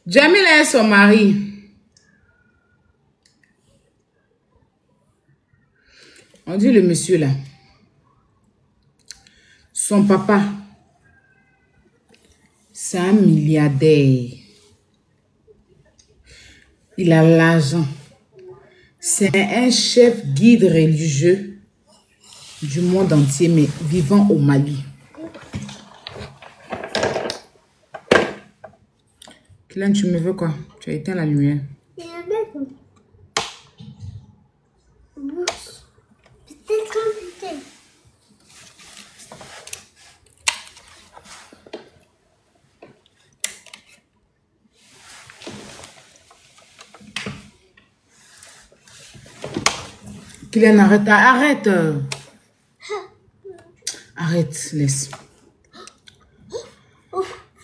Jamila et son mari. On dit le monsieur là. Son papa, c'est un milliardaire. Il a l'argent. C'est un chef guide religieux du monde entier, mais vivant au Mali. Kylian, tu me veux quoi? Tu as éteint la lumière. Kylian, arrête, arrête. Arrête, laisse.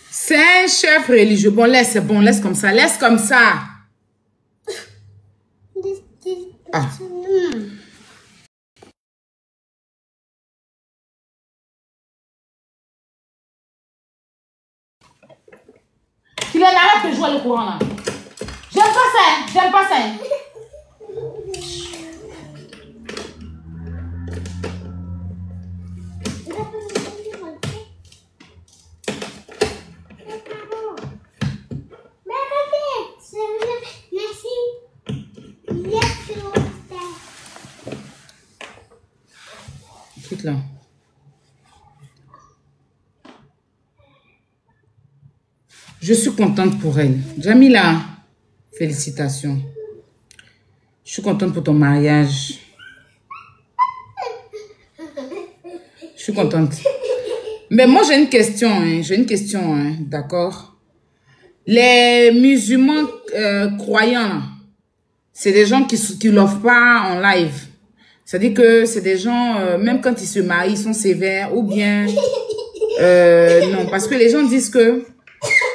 C'est un chef religieux. Bon, laisse, c'est bon, laisse comme ça. Laisse comme ça. Ah. Kylian, arrête de jouer le courant là. J'aime pas ça, j'aime pas ça. Écoute là. Je suis contente pour elle. Jamila, félicitations. Je suis contente pour ton mariage. Je suis contente. Mais moi, j'ai une question. Hein. J'ai une question, hein. D'accord? Les musulmans croyants, c'est des gens qui ne l'offrent pas en live. C'est-à-dire que c'est des gens, même quand ils se marient, ils sont sévères. Ou bien... non, parce que les gens disent que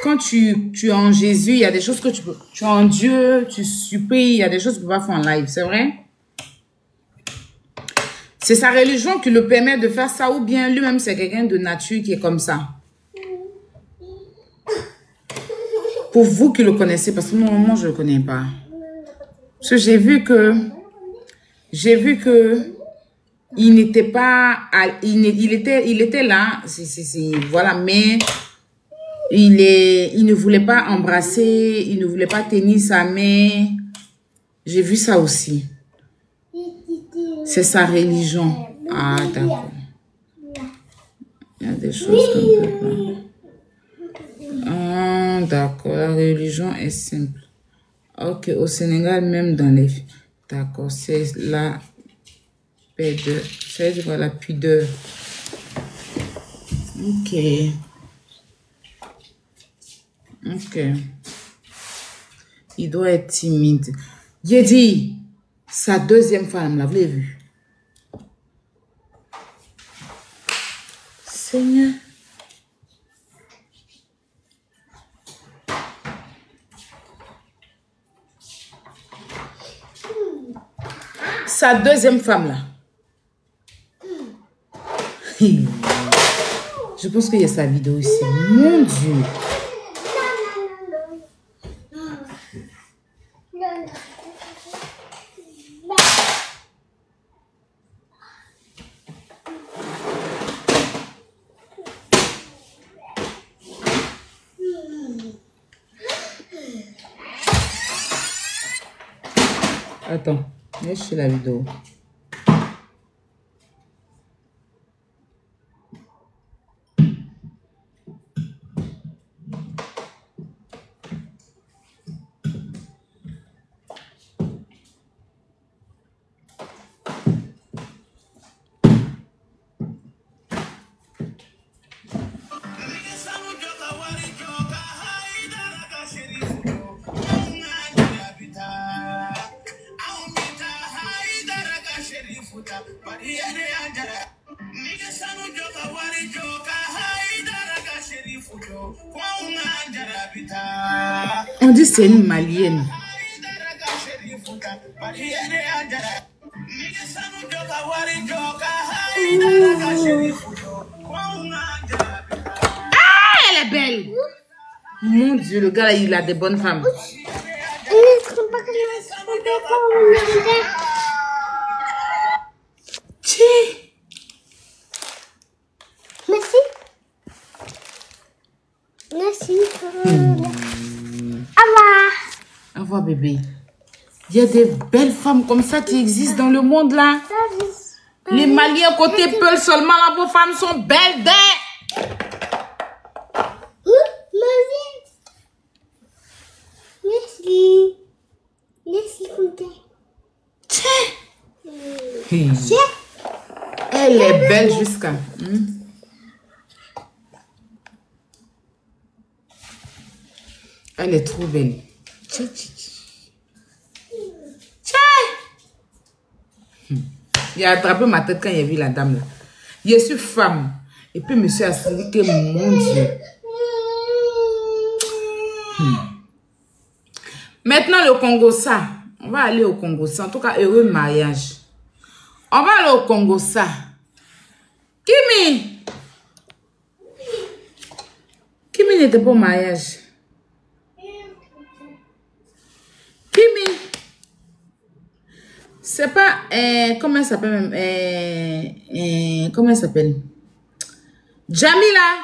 quand tu es en Jésus, il y a des choses que tu peux... Tu es en Dieu, tu supplies, il y a des choses que tu peux pas faire en live. C'est vrai? C'est sa religion qui le permet de faire ça, ou bien lui-même, c'est quelqu'un de nature qui est comme ça. Pour vous qui le connaissez, parce que moi, je ne le connais pas. Parce que j'ai vu que il n'était pas, il était là, voilà, mais il ne voulait pas embrasser, il ne voulait pas tenir sa main. J'ai vu ça aussi. C'est sa religion. Ah, d'accord. Il y a des choses qu'on ne peut pas. Ah, d'accord. La religion est simple. Ok, au Sénégal, même dans les... D'accord, c'est la pudeur. C'est la pudeur. Ok. Ok. Il doit être timide. J'ai dit, sa deuxième femme, là, vous l'avez vu? Seigneur. Sa deuxième femme, là. Je pense qu'il y a sa vidéo ici. Mon Dieu. Attends, laisse la vidéo. On dit c'est une malienne. Ah, elle est belle. Mon Dieu, le gars là, il a des bonnes femmes. Merci. Merci. Au revoir. Au revoir, bébé. Il y a des belles femmes comme ça qui existent dans le monde là. Les Maliens côté Peul seulement là, vos femmes sont belles des. Merci. Merci, Tiens. Elle est belle jusqu'à. Elle est trop belle. Tiens. Il a attrapé ma tête quand il a vu la dame là. Je suis femme. Et puis monsieur a dit que mon Dieu. Maintenant le Congo ça. On va aller au Congo ça. En tout cas, heureux mariage. On va aller au Congo ça. Kimi n'était pas au mariage. Kimi. C'est pas, comment elle s'appelle même, comment elle s'appelle? Jamila,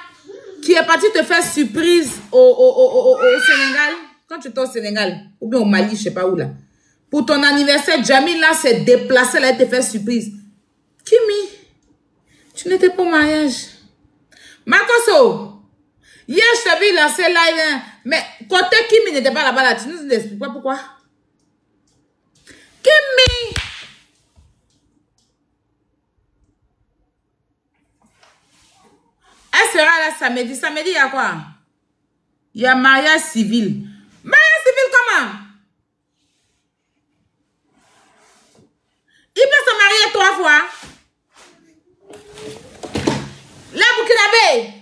qui est partie te faire surprise au Sénégal, quand tu étais au Sénégal, ou bien au Mali, je sais pas où là. Pour ton anniversaire, Jamila s'est déplacée, elle a te faire surprise. Kimi, tu n'étais pas au mariage. Makoso, hier je t'ai vu lancer live, mais côté Kimi n'était pas là-bas là, tu nous expliques pas pourquoi? Kimi! Elle sera là samedi. Samedi, il y a quoi? Il y a mariage civil. Mariage civil comment? Il peut se marier 3 fois. Là, Burkinabé.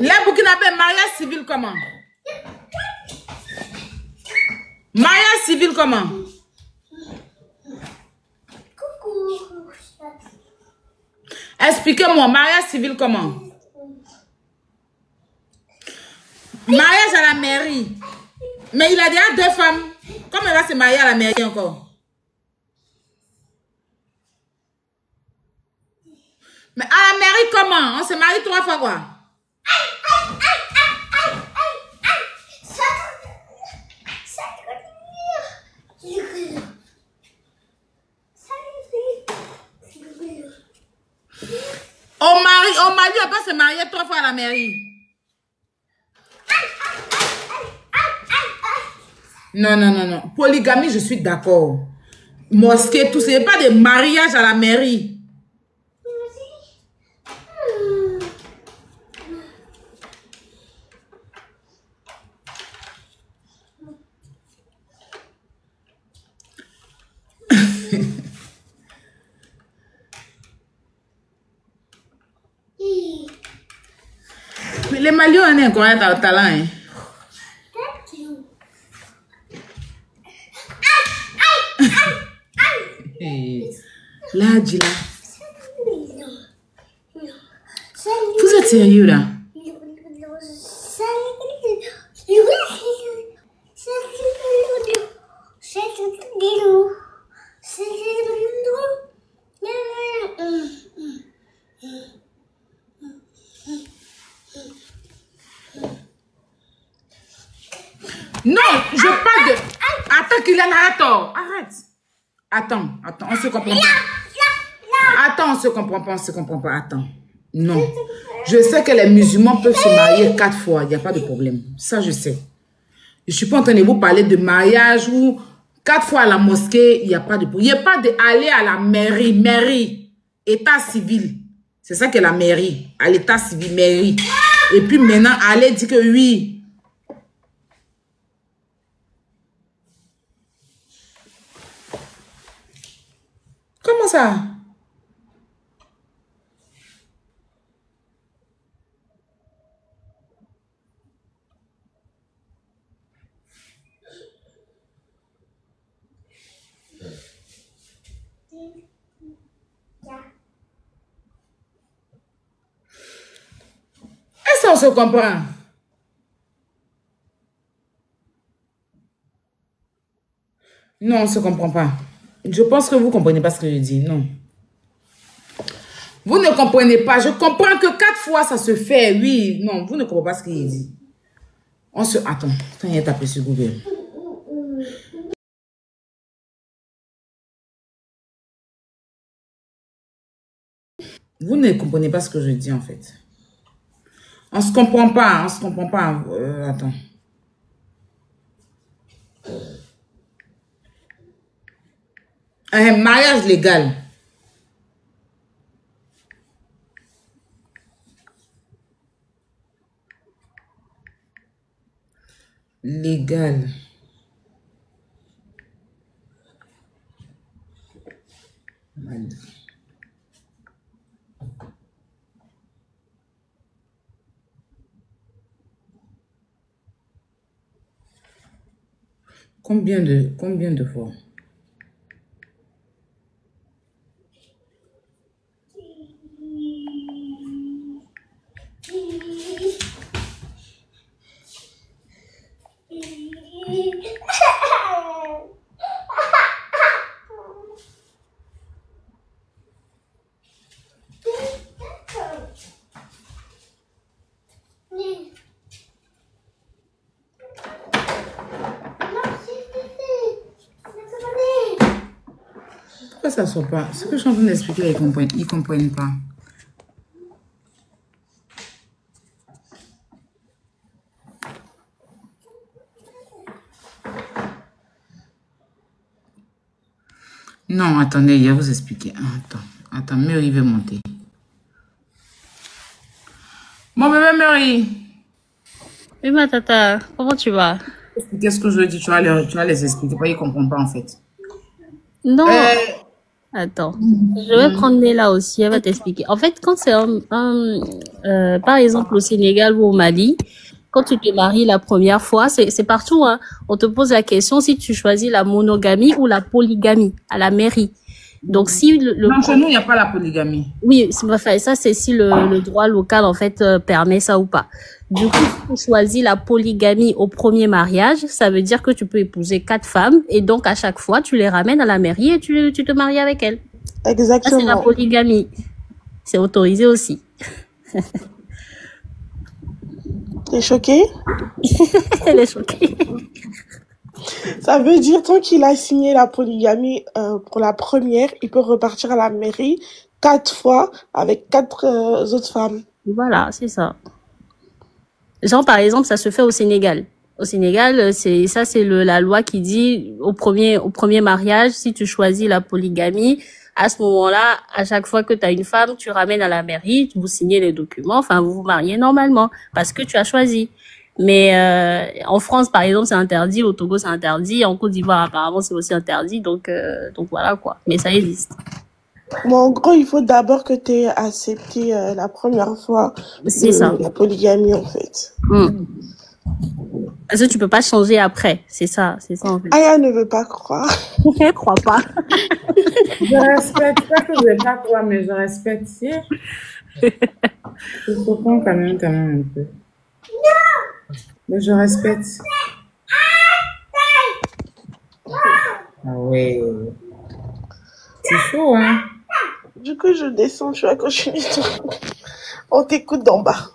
Là, Burkinabé, mariage civil comment? Mariage civil comment? Coucou. Expliquez-moi, mariage civil comment? Mariage à la mairie. Mais il a déjà 2 femmes. Comment il va se marier à la mairie encore? Mais à la mairie comment? On se marie 3 fois quoi? Au Mali, on peut se marier 3 fois à la mairie. Non. Polygamie, je suis d'accord. Mosquée, tout, ce n'est pas des mariages à la mairie. Mais les Maliens ont un incroyable talent. Hein? Là, dis là. Vous êtes sérieux là? Non, je parle de... Attends, Kylian, arrête. Attends, on se comprend pas. Attends, on se comprend pas, attends. Non. Je sais que les musulmans peuvent se marier 4 fois, il n'y a pas de problème. Ça, je sais. Je ne suis pas en train de vous parler de mariage ou 4 fois à la mosquée, il n'y a pas de problème. Il n'y a pas d'aller à la mairie, état civil. C'est ça que la mairie, à l'état civil, mairie. Et puis maintenant, aller dire que oui, ça? Est-ce qu'on se comprend? Non, on ne se comprend pas. Je pense que vous ne comprenez pas ce que je dis. Non. Vous ne comprenez pas. Je comprends que 4 fois, ça se fait. Oui. Non, vous ne comprenez pas ce qu'il dit. On se... Attends. Quand il est tapé sur Google. Vous ne comprenez pas ce que je dis, en fait. On ne se comprend pas. On ne se comprend pas. Attends. Mariage légal. Légal. Combien de fois? Pourquoi ça ne sort pas? Ce que je suis en train d'expliquer, ils ne comprennent pas. Non, attendez, je vais vous expliquer. Attends, Mary veut monter. Mon bébé Mary. Oui, ma tata, comment tu vas? Qu'est-ce que je dis? Tu vas les expliquer. Pourquoi ils ne comprennent pas, en fait? Non, attends, je vais prendre Néla aussi, elle va t'expliquer. En fait, quand c'est par exemple au Sénégal ou au Mali, quand tu te maries la première fois, c'est partout, hein. On te pose la question si tu choisis la monogamie ou la polygamie à la mairie. Donc, si non, chez nous, il n'y a pas la polygamie. Oui, ça, c'est si le droit local, en fait, permet ça ou pas. Du coup, si tu choisis la polygamie au premier mariage, ça veut dire que tu peux épouser 4 femmes et donc, à chaque fois, tu les ramènes à la mairie et tu te maries avec elles. Exactement. Ça, c'est la polygamie. C'est autorisé aussi. T'es choquée? Elle est choquée. Ça veut dire, tant qu'il a signé la polygamie pour la première, il peut repartir à la mairie 4 fois avec 4 autres femmes. Voilà, c'est ça. Genre, par exemple, ça se fait au Sénégal. Au Sénégal, c'est la loi qui dit au premier mariage, si tu choisis la polygamie, à ce moment-là, à chaque fois que tu as une femme, tu ramènes à la mairie, vous signez les documents, enfin, vous vous mariez normalement parce que tu as choisi. Mais en France, par exemple, c'est interdit. Au Togo, c'est interdit. En Côte d'Ivoire, apparemment, c'est aussi interdit. Donc voilà quoi. Mais ça existe. Bon, en gros, il faut d'abord que tu aies accepté la première fois ça. La polygamie, en fait. Parce que tu peux pas changer après. C'est ça en fait. Aya ne veut pas croire. Elle croit pas. Je respecte. Pas que je ne vais pas croire, mais je respecte. Si. Je comprends quand même un peu. Mais je respecte. Ah ouais. C'est chaud, hein? Du coup, je descends, tu vas continuer. On t'écoute d'en bas.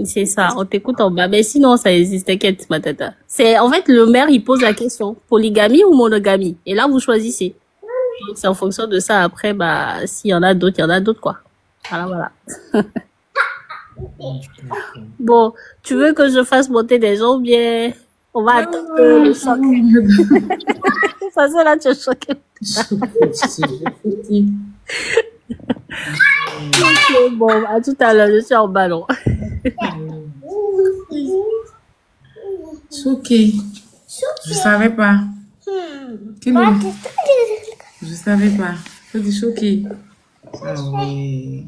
C'est ça, on t'écoute en bas. Mais sinon, ça existe, t'inquiète, ma tata. En fait, le maire, il pose la question. Polygamie ou monogamie? Et là, vous choisissez. Donc, c'est en fonction de ça. Après, s'il y en a d'autres, il y en a d'autres, quoi. Voilà. Bon, tu veux que je fasse monter des gens ou bien on va attendre le choc? Ça, c'est là, tu es choqué. Ok, bon, à tout à l'heure, je suis en ballon. Choqué. Je savais pas. Je savais pas. C'est du choqué. Ah oui.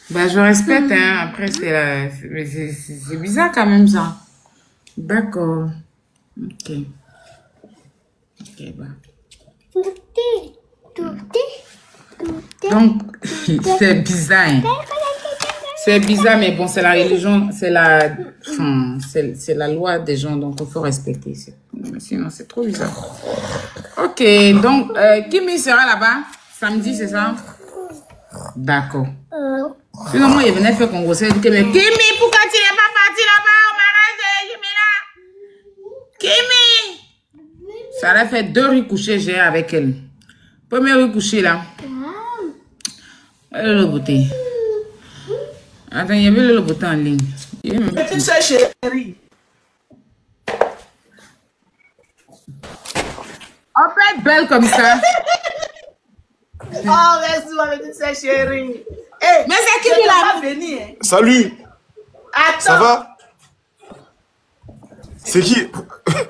Bah, je respecte, hein. Après, c'est bizarre quand même, ça. D'accord. Ok. Ok, bah. Donc, c'est bizarre, hein. C'est bizarre, mais bon, c'est la religion, c'est la loi des gens, donc il faut respecter. Sinon, c'est trop bizarre. Ok, donc, Kimi sera là-bas samedi, c'est ça? D'accord. Sinon, moi, il venait faire Congo, c'est dit que, mais Kimi, pourquoi tu n'es pas parti là-bas au mariage? Kimi! Ça a fait 2 riz couchés, j'ai avec elle. Premier riz couché, là. Elle est le beauté. Attends, il y avait le bouton en ligne. Petite soeur chérie. On peut être belle comme ça. Oh, merci ma petite soeur chérie. Hey, mais c'est qui là? Venir. Salut. Attends. Ça va? C'est qui?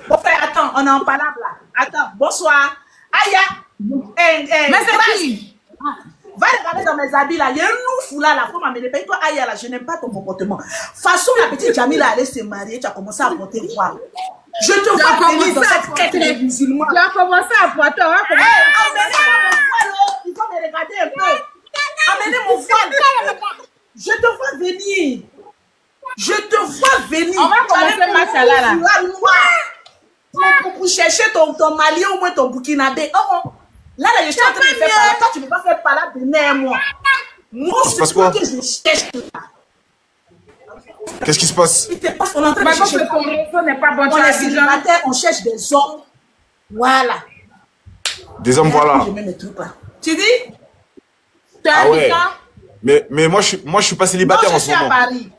Mon frère, attends, on est en palabre là. Attends, bonsoir. Aya. Mais c'est qui? Va regarder dans mes habits là, il y a un ouf là, faut m'amener. Paye-toi, Aya là, je n'aime pas ton comportement. Façon, la petite Jamila allait se marier, tu as commencé à porter voile. Je te vois venir dans cette quête de musulmans. Tu as commencé à porter, amenez mon voile, il faut me regarder un peu. Amenez mon voile. Je te vois venir. Je te vois venir. On va commencer machallah là. Pour chercher ton Malien ou moins ton Burkinabé. Oh, là, je suis en train de faire par là. Toi, tu ne peux pas faire par là de nerfs, moi. Moi, c'est quoi que je cherche là. Qu'est-ce qui se passe? Il te passe, on est en train de chercher. Ton réseau n'est pas bon. On est célibataire, on cherche des hommes. Voilà. Des hommes, voilà. Je mets mes trucs là. Tu dis? Ah ouais. Mais moi, je suis pas célibataire en ce moment. Je suis à Paris.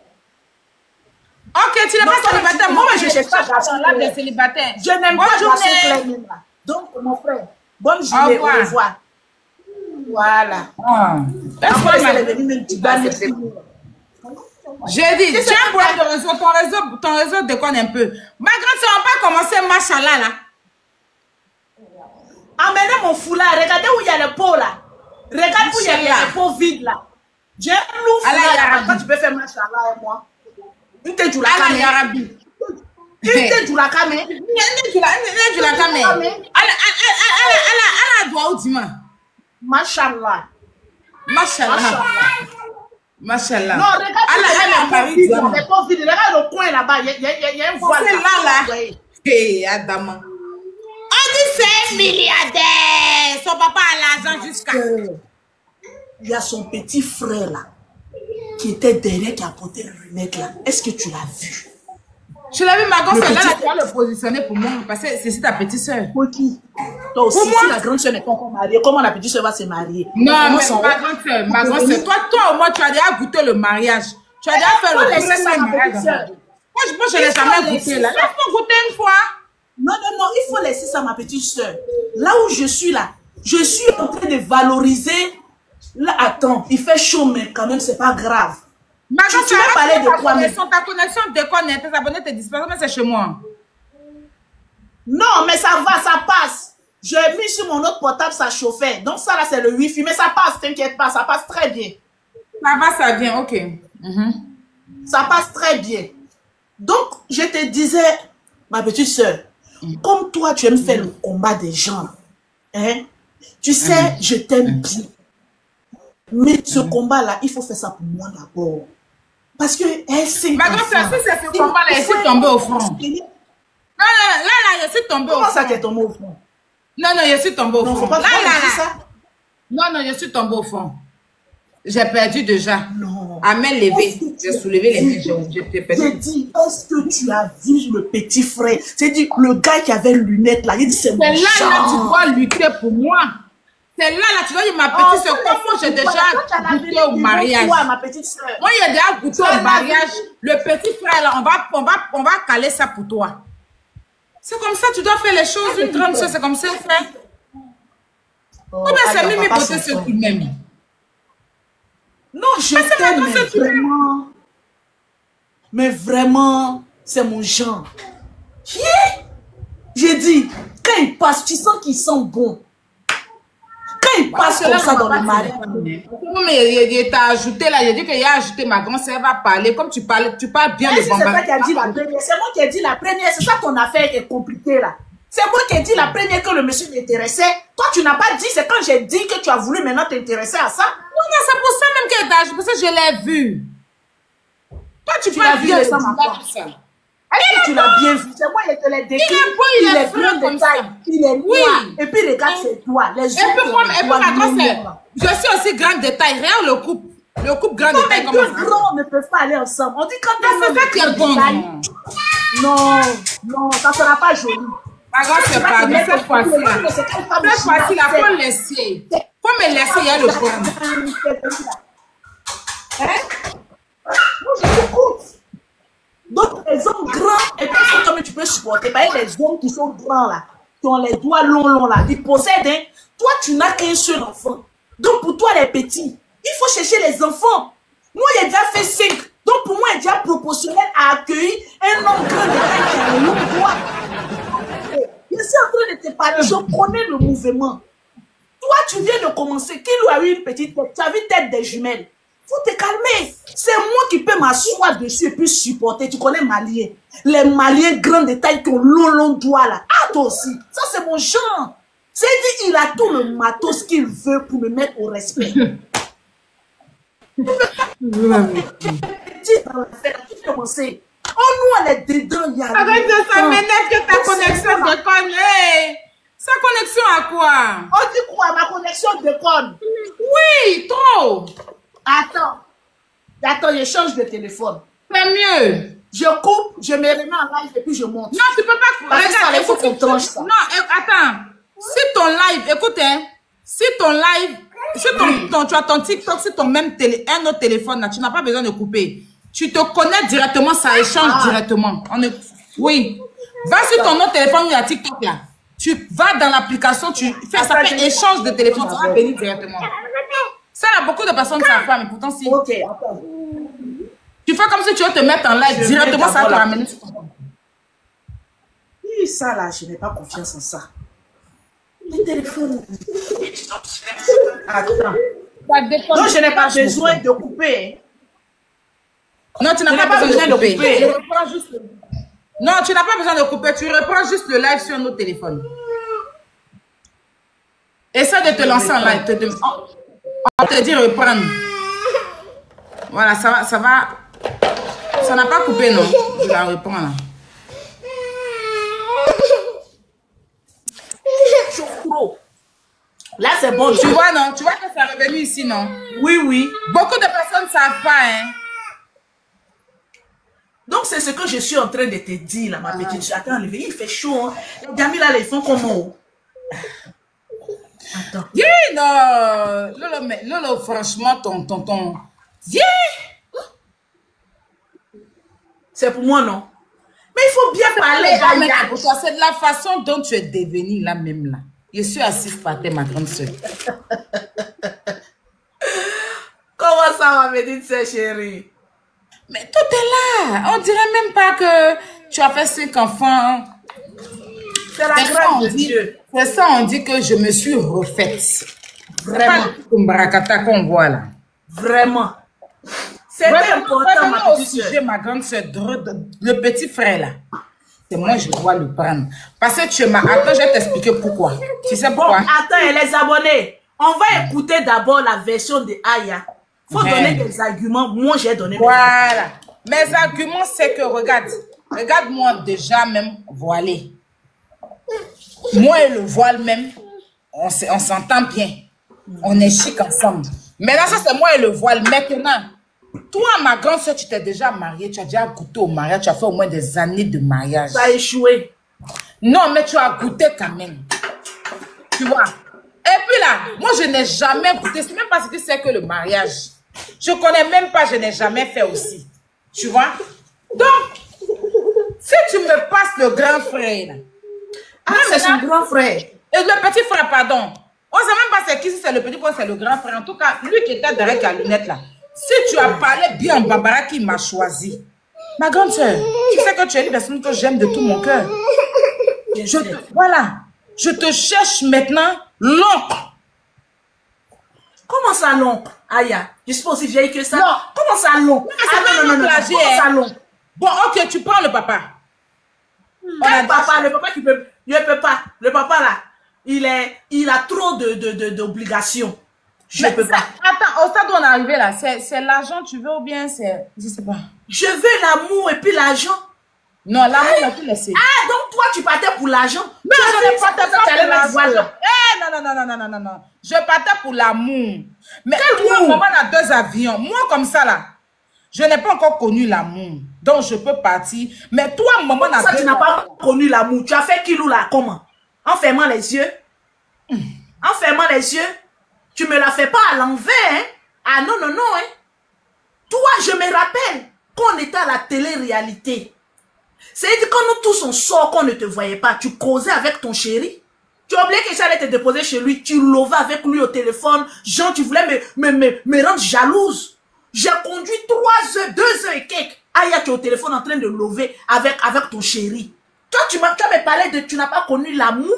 Ok, tu n'es pas célibataire. Moi, je ne cherche pas garçon là des célibataires. Je n'aime pas garçon clair même là. Donc, mon frère, bonne journée, au revoir. Voilà. Après, elle est venue me dire. J'ai dit, tu as un problème de réseau, ton réseau déconne un peu. Ma grande soeur, on va commencer machallah là. Amenez mon foulard, regardez où il y a le pot là. Regarde où il y a le pot vide là. J'ai un loup foulard quand tu peux faire machallah et moi. Une tête du la camé. Une tête du la camé. Une tête du la camé. Elle a droit au dimanche. Machallah. Machallah. Machallah. Non, regarde, il y a le coin là-bas. Il y a un voile là. Hé, Adama. On dit c'est un milliardaire. Son papa a l'argent jusqu'à. Il y a son petit frère là, qui était derrière, qui a porté le lunette là. Est-ce que tu l'as vu? Je l'ai vu, ma grande soeur, là, tu vas le positionner pour moi, parce que c'est ta petite soeur. Pour qui? Toi aussi, si la grande soeur n'est pas encore mariée, comment la petite soeur va se marier? Non, mais ma grande soeur, toi au moins, tu as déjà goûté le mariage. Tu as déjà fait le mariage. Moi, je l'ai jamais goûté là. Laisse-moi goûter une fois. Non, il faut laisser ça à ma petite soeur. Là où je suis là, je suis en train de valoriser. Là, attends, il fait chaud, mais quand même, c'est pas grave. Tu vas parler de quoi, mais ta connexion déconne, tes abonnés te dispersent, mais c'est chez moi. Non, mais ça va, ça passe. J'ai mis sur mon autre portable, ça chauffait. Donc ça là, c'est le Wi-Fi, mais ça passe, t'inquiète pas, ça passe très bien. Ça va, ça vient, ok. Ça passe très bien. Donc, je te disais, ma petite soeur, comme toi, tu aimes faire le combat des gens, hein? Tu sais, je t'aime bien. Mais ce combat-là, il faut faire ça pour moi d'abord. Parce que elle sait. Ma grande-sœur, si c'est ce combat-là, je suis tombée au front. Non, là, je suis tombée au front. Comment ça, tu es tombée au front? Non, je suis tombée au front. Faut pas là. Ça. Non, je suis tombée au front. J'ai perdu déjà. Non. À main levée. J'ai soulevé les mains. J'ai dit, est-ce que tu as vu le petit frère? C'est dit, le gars qui avait lunettes là, il dit, c'est mon genre. C'est là, tu dois lutter pour moi. C'est là, tu dois dire, ma petite soeur, comme moi, j'ai déjà goûté au mariage. Ma petite soeur. Moi, il y a déjà goûté au mariage. Le petit frère, là, on va caler ça pour toi. C'est comme ça, tu dois faire les choses. Une grande soeur, c'est comme ça, frère. Ou bien c'est Mimi Beauté, ce qui m'aime. Non, je t'aime, mais vraiment. Mais vraiment, c'est mon genre. J'ai dit, quand il passe, tu sens qu'il sent bon. il passe comme ça dans le mariage. Mais il t'a ajouté là, il a dit qu'il a ajouté ma grand-sœur, va parler. Comme tu parles bien le C'est toi qui as dit la première. C'est moi qui ai dit la première. C'est ça ton affaire qui est compliquée là. C'est moi qui ai dit la première que le monsieur m'intéressait. Toi, tu n'as pas dit. C'est quand j'ai dit que tu as voulu maintenant t'intéresser à ça. Oui, mais c'est pour ça même qu'elle t'a ajouté. Parce que je l'ai vu. Toi, tu l'as peux vu bien de ça, le ma dire foi. ça. Est-ce que tu l'as bien vu? C'est moi qui te l'ai décrit. Il est beau, il est grand comme de ça. taille. Il est noir. Et puis regarde ses doigts. Les Et puis moi, ma grand-sœur, je suis aussi grande de taille. Regarde le couple. Le couple grande de taille Les comme deux ça. grands ne peuvent pas aller ensemble. On dit quand C'est ça qui est bon. Non, ça ne sera pas joli. Ma grand-sœur, pardon, cette fois-ci. Cette fois-ci, là, faut le laisser. Faut me laisser, il y a le prendre. Hein? Moi, je t'écoute. Donc, les hommes grands, et puis comme tu peux supporter, bah, les hommes qui sont grands là, qui ont les doigts longs là, ils possèdent, hein. Toi, tu n'as qu'un seul enfant. Donc, pour toi, les petits, il faut chercher les enfants. Moi, j'ai déjà fait 5. Donc, pour moi, il est déjà proportionnel à accueillir un homme grand de taille qui a un long doigt. Je suis en train de te parler, je connais le mouvement. Toi, tu viens de commencer. Qui lui a eu une petite tête? Tu as vu tête des jumelles. Faut te calmer. C'est moi qui peux m'asseoir dessus et puis supporter. Tu connais Maliens. Les Maliens grands de taille qui ont long doigt là. Ah, toi aussi. Ça, c'est mon genre. C'est dit, il a tout le matos qu'il veut pour me mettre au respect. Tu commencer. Oh, nous, on est dedans. Il y a Arrête de ça, m'énerve que ta connexion déconne. Hey, sa connexion à quoi? On dit quoi? Ma connexion déconne. Oui, trop. Attends, je change de téléphone. C'est mieux. Je coupe, je me remets en live et puis je monte. Non, tu peux pas. Parce que ça, il faut qu'on tranche ça. Non, attends. Si ton live, écoute, hein, si ton live, si tu as ton TikTok, si ton même un autre téléphone, là, tu n'as pas besoin de couper. Tu te connectes directement, ça échange directement. Oui. Va sur ton autre téléphone, il y a TikTok là. Tu vas dans l'application, tu fais ça, fait échange de téléphone, ça va venir directement. Ça, là, beaucoup de personnes ne savent pas, mais pourtant, si. Ok, attends. Tu fais comme si tu veux te mettre en live directement, ça va te ramener sur ton compte. Oui, ça là, je n'ai pas confiance en ça. Le téléphone. Attends. Non, je n'ai pas besoin de couper. Non, tu n'as pas besoin de couper. Non, tu n'as pas besoin de couper. Tu reprends juste le live sur notre téléphone. Essaie de te lancer en live. On te dit reprendre. Voilà, ça va. Ça n'a pas coupé, non? Je la reprends là. Là, c'est bon. Tu vois, non? Tu vois que ça est revenu ici, non? Oui. Beaucoup de personnes ne savent pas, hein? Donc, c'est ce que je suis en train de te dire, là, ma petite. Attends, il fait chaud, hein. Les amis, là, ils font comment? Attends. Yeah, non. Lolo, franchement, ton. Yeah! C'est pour moi, non? Mais il faut bien parler. Pour toi, c'est de la façon dont tu es devenue là même là. Je suis assise par terre, ma grande soeur. Comment ça, ma petite soeur chérie? Mais tout est là. On dirait même pas que tu as fait 5 enfants. C'est la grâce de Dieu. C'est ça, on dit que je me suis refaite. Vraiment. Comme Barakata qu'on voit là. Vraiment. C'est important, ma petite soeur. Ma grande soeur, le petit frère là. C'est moi, je dois le prendre. Parce que tu m'as... Attends, je vais t'expliquer pourquoi. Tu sais pourquoi? Bon, attends, les abonnés, on va écouter d'abord la version de Aya. Il faut donner des arguments. Moi, j'ai donné mes arguments. Mes arguments, c'est que, regarde-moi déjà même voilé. Moi et le voile même, on s'entend bien. On est chic ensemble. Maintenant, ça, c'est moi et le voile. Maintenant, toi, ma grande soeur, tu t'es déjà mariée, tu as déjà goûté au mariage, tu as fait au moins des années de mariage. Ça a échoué. Non, mais tu as goûté quand même. Tu vois. Et puis là, moi, je n'ai jamais goûté. C'est même pas ce que c'est que le mariage. Je connais même pas, je n'ai jamais fait aussi. Tu vois. Donc, si tu me passes le grand frère, là. Ah, c'est son grand frère. Et le petit frère, pardon. On ne sait même pas c'est qui, si c'est le petit frère, c'est le grand frère. En tout cas, lui qui était derrière la lunette là. Si tu as parlé bien en Barbara qui m'a choisi, ma grande soeur, tu sais que tu es une personne que j'aime de tout mon cœur. Voilà. Je te cherche maintenant l'oncle Comment ça long? Aya, je suis pas aussi vieille que ça. Non. Comment ça long? Ah non. Comment ça long? Bon, ok, tu prends le papa. Le papa qui peut... Il ne peut pas. Le papa là, il a trop d'obligations. Je ne peux pas. Attends, au stade où on est arrivé là, c'est l'argent tu veux ou bien c'est... Je sais pas. Je veux l'amour et puis l'argent. Non, l'amour, on a tout laissé. Ah, donc toi, tu partais pour l'argent? Non, je ne partais pas pour l'argent. Voilà. Non. Je partais pour l'amour. Mais Quel toi, amour? maman a 2 avions. Moi, comme ça là, je n'ai pas encore connu l'amour. Donc, je peux partir. Mais toi, maman a 2 Ça, tu n'as pas connu l'amour. Tu as fait Kilou là, comment? En fermant les yeux. En fermant les yeux. Tu me la fais pas à l'envers, hein? Ah non, hein? Toi, je me rappelle qu'on était à la télé-réalité. C'est-à-dire quand nous tous on sort, qu'on ne te voyait pas, tu causais avec ton chéri. Tu as oublié que j'allais te déposer chez lui. Tu lovais avec lui au téléphone. Genre, tu voulais me rendre jalouse. J'ai conduit 3 heures, 2 heures et quelques. Aya, tu es au téléphone en train de lover avec ton chéri. Toi, tu m'as parlé de tu n'as pas connu l'amour.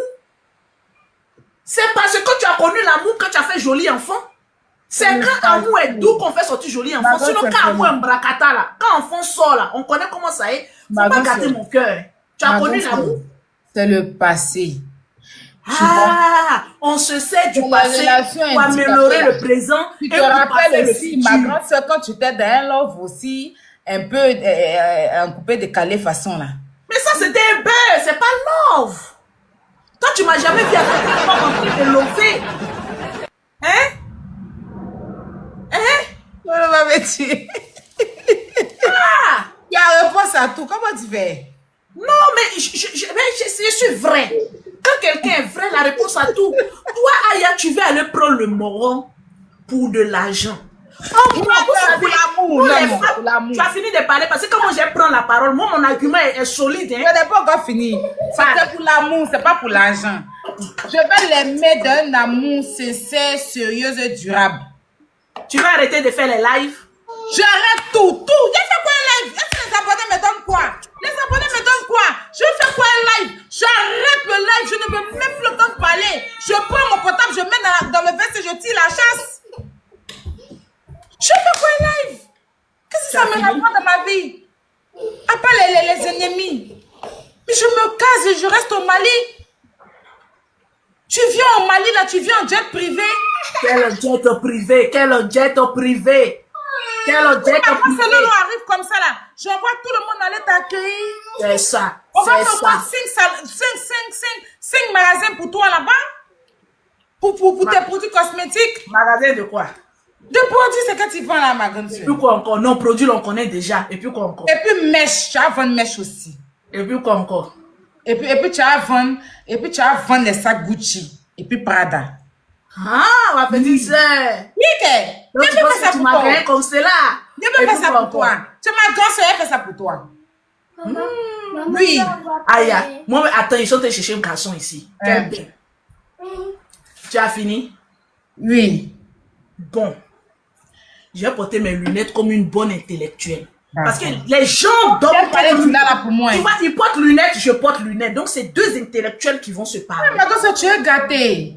C'est parce que tu as connu l'amour que tu as fait joli enfant. C'est quand l'amour est doux qu'on fait sortir joli enfant. Sinon, quand l'amour est bracata là, quand enfant sort là, on connaît comment ça est. Faut pas gâter mon cœur. Tu as connu l'amour. C'est le passé. Ah, on se sait du passé pour améliorer le présent. Tu te rappelles aussi, ma grande soeur, quand tu étais dans un love aussi, un peu un coupé décalé façon là. Mais ça, c'était un beurre, c'est pas love. Toi, tu m'as jamais vu avec une femme en train de lover. Hein? On va me tuer. Ah! Il y a réponse à tout. Comment tu fais? Non, mais je suis vrai. Quand quelqu'un est vrai, la réponse à tout. Toi, Aya, tu veux aller prendre le moron pour de l'argent. Oh, pour l'amour. Tu as fini de parler parce que quand moi je prends la parole, moi mon argument est solide. Hein? Je n'ai pas encore fini. C'est pour l'amour, c'est pas pour l'argent. Je vais l'aimer d'un amour sincère, sérieux et durable. Tu vas arrêter de faire les lives? J'arrête tout. J'ai fait quoi un live? Est-ce que les abonnés me donnent quoi? Les abonnés me donnent quoi? Je fais quoi un live? J'arrête le live, je ne veux même plus le temps de parler. Je prends mon portable, je mets dans le veste et je tire la chasse. Je fais quoi un live? Qu'est-ce que ça me rapporte dans ma vie? À part les ennemis. Mais je me casse et je reste au Mali. Tu viens au Mali là, tu viens en jet privé. Quel jet privé? Quel jet privé? Quel jet privé? Quand Céline arrive comme ça là, j'envoie tout le monde aller t'accueillir. C'est ça. On va faire 5 magasins pour toi là-bas. Pour tes produits cosmétiques. Magasin de quoi? De produits, c'est que tu vends là, ma grande soeur. Et puis quoi encore? Non, produits, on connaît déjà. Et puis quoi encore? Et puis mèche, tu vas vendre mèche aussi. Et puis quoi encore? Et puis tu vas vendre les sacs Gucci. Et puis Prada. Ah, ma petite sœur. Oui, que? Donc, tu penses que tu m'as créé comme cela? Je peux faire ça pour toi. Tu ma grande soeur, elle fait ça pour toi. Oui. Aya, moi, attends, ils sont allés chercher un garçon ici. Tu as fini? Oui. Bon. Je vais porter mes lunettes comme une bonne intellectuelle. Parce que les gens doivent parler là pour moi. Tu vois, ils portent lunettes, je porte lunettes. Donc, c'est 2 intellectuels qui vont se parler. Mais attends, tu es gâté.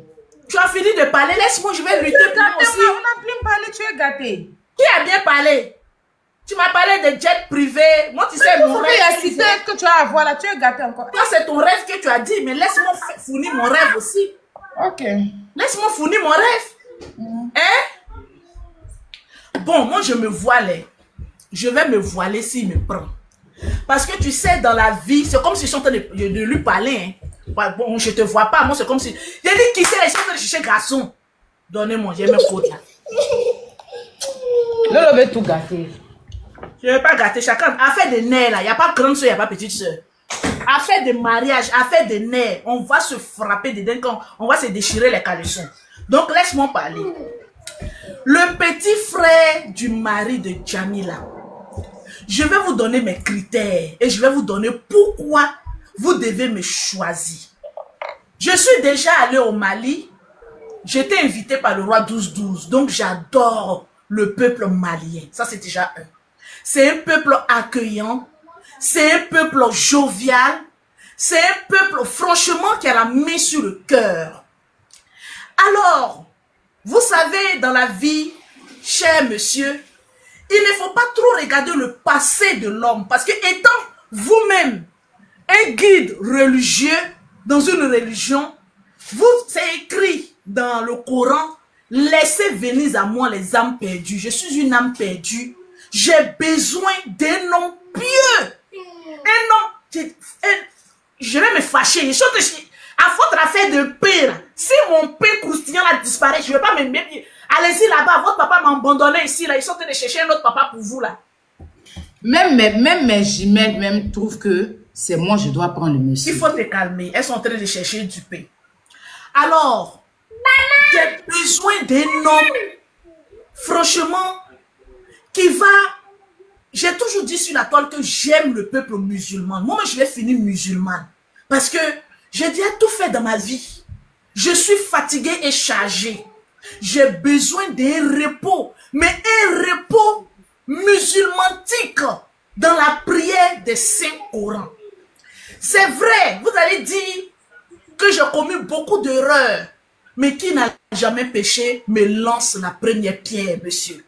Tu as fini de parler, laisse-moi, je vais lutter pour moi aussi. On a bien parlé, tu es gâté. Qui a bien parlé? Tu m'as parlé de jet privé. Moi, tu sais, mon rêve. Il y a cité que tu as à voir là, tu es gâté encore. Toi, c'est ton rêve que tu as dit, mais laisse-moi fournir mon rêve aussi. Ok. Laisse-moi fournir mon rêve. Hein? Bon, moi, je me voilais. Je vais me voiler s'il me prend. Parce que tu sais, dans la vie, c'est comme si je suis en train de lui parler. Hein. Bon, je te vois pas. Moi, c'est comme si... J'ai dit qui c'est, je suis en train de chercher garçon. Donnez-moi, j'ai mes côtes là. Lolo veut tout gâter. Je ne vais pas gâter. Chacun a fait des nerfs là. Il n'y a pas grande soeur, il n'y a pas petite soeur. Affaire de mariage, affaire de nerfs. On va se frapper dedans quand on va se déchirer les caleçons. Donc, laisse-moi parler. Le petit frère du mari de Jamila. Je vais vous donner mes critères et je vais vous donner pourquoi vous devez me choisir. Je suis déjà allé au Mali. J'étais invité par le roi 12-12. Donc, j'adore le peuple malien. Ça, c'est déjà un. C'est un peuple accueillant. C'est un peuple jovial. C'est un peuple, franchement, qui a la main sur le cœur. Alors, Vous savez, dans la vie, cher monsieur, il ne faut pas trop regarder le passé de l'homme. Parce que étant vous-même un guide religieux dans une religion, c'est écrit dans le Coran, laissez venir à moi les âmes perdues. Je suis une âme perdue. J'ai besoin d'un homme pieux. Un homme... Je vais me fâcher. À votre affaire de paix, si mon paix croustillant là disparaît, je ne vais pas me mettre. Allez-y là-bas, votre papa m'a abandonné ici, là. Ils sont en train de chercher un autre papa pour vous, là. Même mes jumelles même trouvent que c'est moi, je dois prendre le monsieur. Il faut te calmer. Elles sont en train de chercher du pain. Alors, j'ai besoin d'un homme, franchement, qui va... J'ai toujours dit sur la toile que j'aime le peuple musulman. Moi, je vais finir musulmane. Parce que j'ai déjà tout fait dans ma vie. Je suis fatiguée et chargée. J'ai besoin d'un repos. Mais un repos musulmantique dans la prière des saints Corans. C'est vrai, vous allez dire que j'ai commis beaucoup d'erreurs. Mais qui n'a jamais péché me lance la première pierre, monsieur.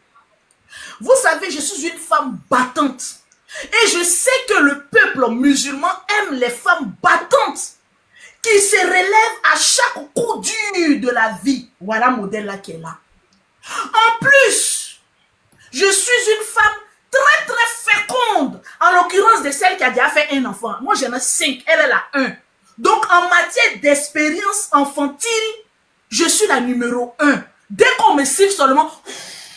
Vous savez, je suis une femme battante. Et je sais que le peuple musulman aime les femmes battantes qui se relèvent à chaque coup dur de la vie. Voilà le modèle là qui est là. En plus, je suis une femme très très féconde. En l'occurrence de celle qui a déjà fait un enfant. Moi j'en ai 5, elle a 1. Donc en matière d'expérience infantile, je suis la numéro 1. Dès qu'on me siffle seulement,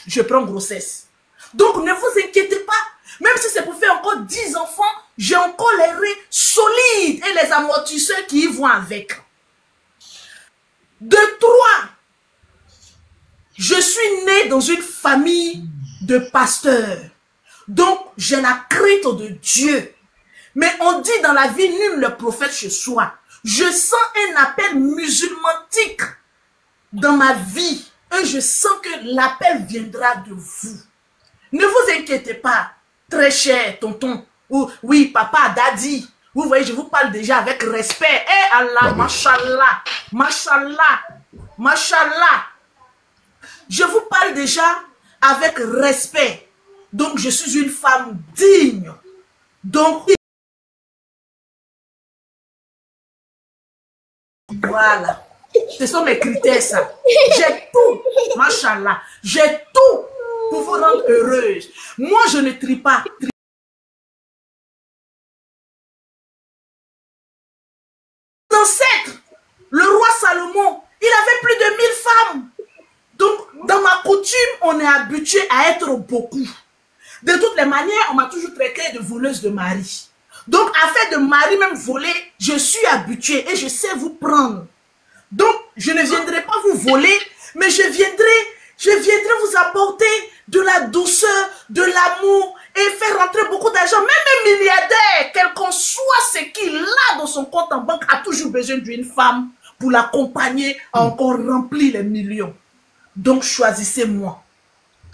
je prends grossesse. Donc ne vous inquiétez pas. Même si c'est pour faire encore 10 enfants, j'ai encore les reins solides et les amortisseurs qui y vont avec. De 3, je suis née dans une famille de pasteurs. Donc, j'ai la crainte de Dieu. Mais on dit dans la vie, nul le prophète chez soi. Je sens un appel musulmantique dans ma vie. Et je sens que l'appel viendra de vous. Ne vous inquiétez pas, très cher tonton. Ou, oui, papa, daddy. Vous voyez, je vous parle déjà avec respect. Eh Allah, mashallah, mashallah, mashallah. Je vous parle déjà avec respect. Donc, je suis une femme digne. Donc, voilà. Ce sont mes critères, ça. J'ai tout, mashallah. J'ai tout pour vous rendre heureuse. Moi, je ne trie pas. L'ancêtre, le roi Salomon, il avait plus de 1000 femmes. Donc, dans ma coutume, on est habitué à être beaucoup. De toutes les manières, on m'a toujours traité de voleuse de mari. Donc, afin de mari même voler, je suis habituée et je sais vous prendre. Donc, je ne viendrai pas vous voler, mais je viendrai vous apporter de la douceur, de l'amour et faire rentrer beaucoup d'argent. Même un milliardaire, quel qu'on soit ce qu'il a dans son compte en banque, a toujours besoin d'une femme pour l'accompagner à encore remplir les millions. Donc, choisissez-moi.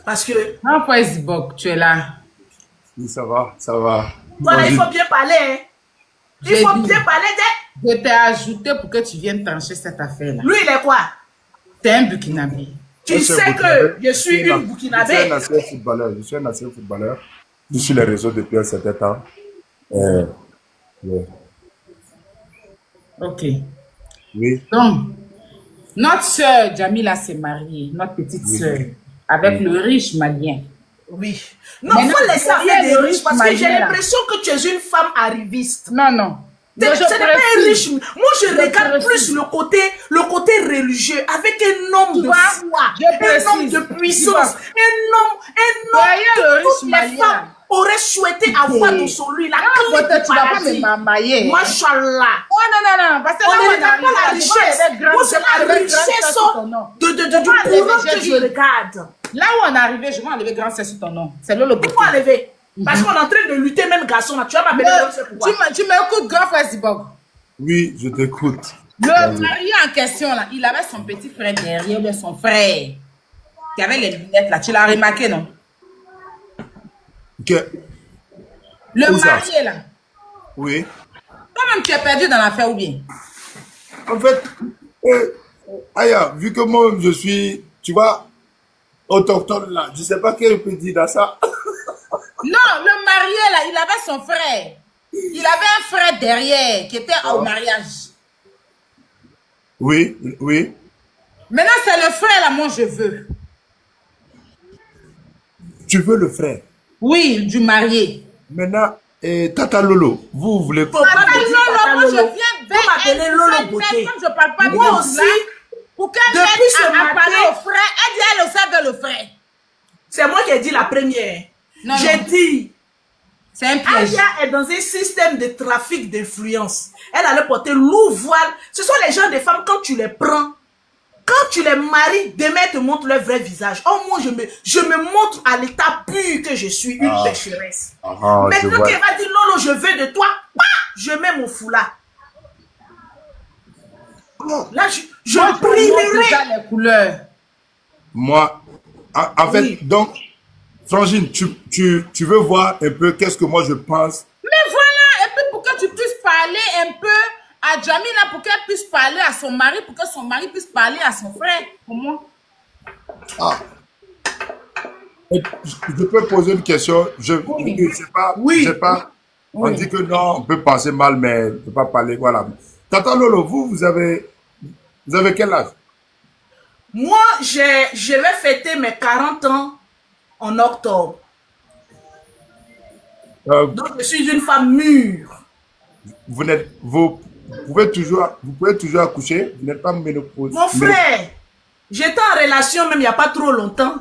Parce que... Ah, Facebook, tu es là. Oui, ça va, ça va. Voilà, il faut bien parler. Hein. Il faut bien parler. Je t'ai ajouté pour que tu viennes trancher cette affaire-là. Lui, il est quoi? T'es un Burkinabé. Tu sais que je suis une Burkinabé. Je suis un ancien footballeur. Je suis sur les réseaux depuis un certain temps. Yeah. Ok. Oui. Donc, notre soeur Jamila s'est mariée, notre petite soeur, avec le riche malien. Oui. Non, il faut laisser faire des riches parce que j'ai l'impression que tu es une femme arriviste. Non, non. Ce n'est pas un riche. Moi, je regarde plus le côté religieux avec un homme de foi, un homme de puissance, un homme que toutes les femmes auraient souhaité avoir dans son lui. La clé du paradis. Machallah. Oh non, non, parce que on ne regarde pas la richesse. Moi, c'est la richesse du courant que je regarde. Là où on est arrivé, je vais enlever grand C sur ton nom. C'est là le beauté. Pourquoi enlever? Parce qu'on est en train de lutter, même garçon, là. Tu vas m'appeler grand C pourquoi? Tu m'écoutes, grand frère Zibog? Oui, je t'écoute. Le mari en question, là, il avait son petit frère derrière, de son frère, qui avait les lunettes, là. Tu l'as remarqué, non? Que... Le marié, là. Oui. Toi-même, tu es perdu dans l'affaire ou bien? En fait, Aya, vu que moi, je suis tu vois, autochtone là, je sais pas quel peut dire dans ça. Non, le marié là, il avait son frère. Il avait un frère derrière qui était au mariage. Oui, oui. Maintenant, c'est le frère là, moi je veux. Tu veux le frère. Oui, du marié. Maintenant, Tata Lolo, vous voulez... Faut pas Tata me dire Lolo, Tata moi je Lolo. viens Vous m'appelez vers Lolo elle. Beauté. Comme je parle pas Moi bien aussi, là, pour qu'elle depuis vienne ce à parler matin, au frère, elle dit elle aussi veut le frère. c'est moi qui ai dit la première. Non, J'ai non. dit, C'est un piège. Aya est dans un système de trafic d'influence. Elle allait porter lourd voile. Ce sont les gens des femmes, quand tu les prends, quand tu les maries, demain te montre leur vrai visage. Oh, moi, je me montre à l'état pur que je suis une pécheresse. Maintenant qu'elle va dire, Lolo, je veux de toi, je mets mon foulard. Là, je brillerai. Déjà les couleurs. Moi, en fait, Oui. donc, Frangine, tu veux voir un peu qu'est-ce que moi je pense. Mais voilà, et puis pour que tu puisses parler un peu à Jamila, pour qu'elle puisse parler à son mari, pour que son mari puisse parler à son frère. Pour moi. Ah. Et je peux poser une question. Je sais pas. Oui. Je sais pas. On Oui. dit que non, on peut penser mal, mais on ne peut pas parler. Voilà. Tata Lolo, vous avez quel âge? Moi, je vais fêter mes 40 ans en octobre. Donc, je suis une femme mûre. Vous pouvez toujours accoucher. Vous n'êtes pas ménopause. Mon frère, j'étais en relation même il n'y a pas trop longtemps.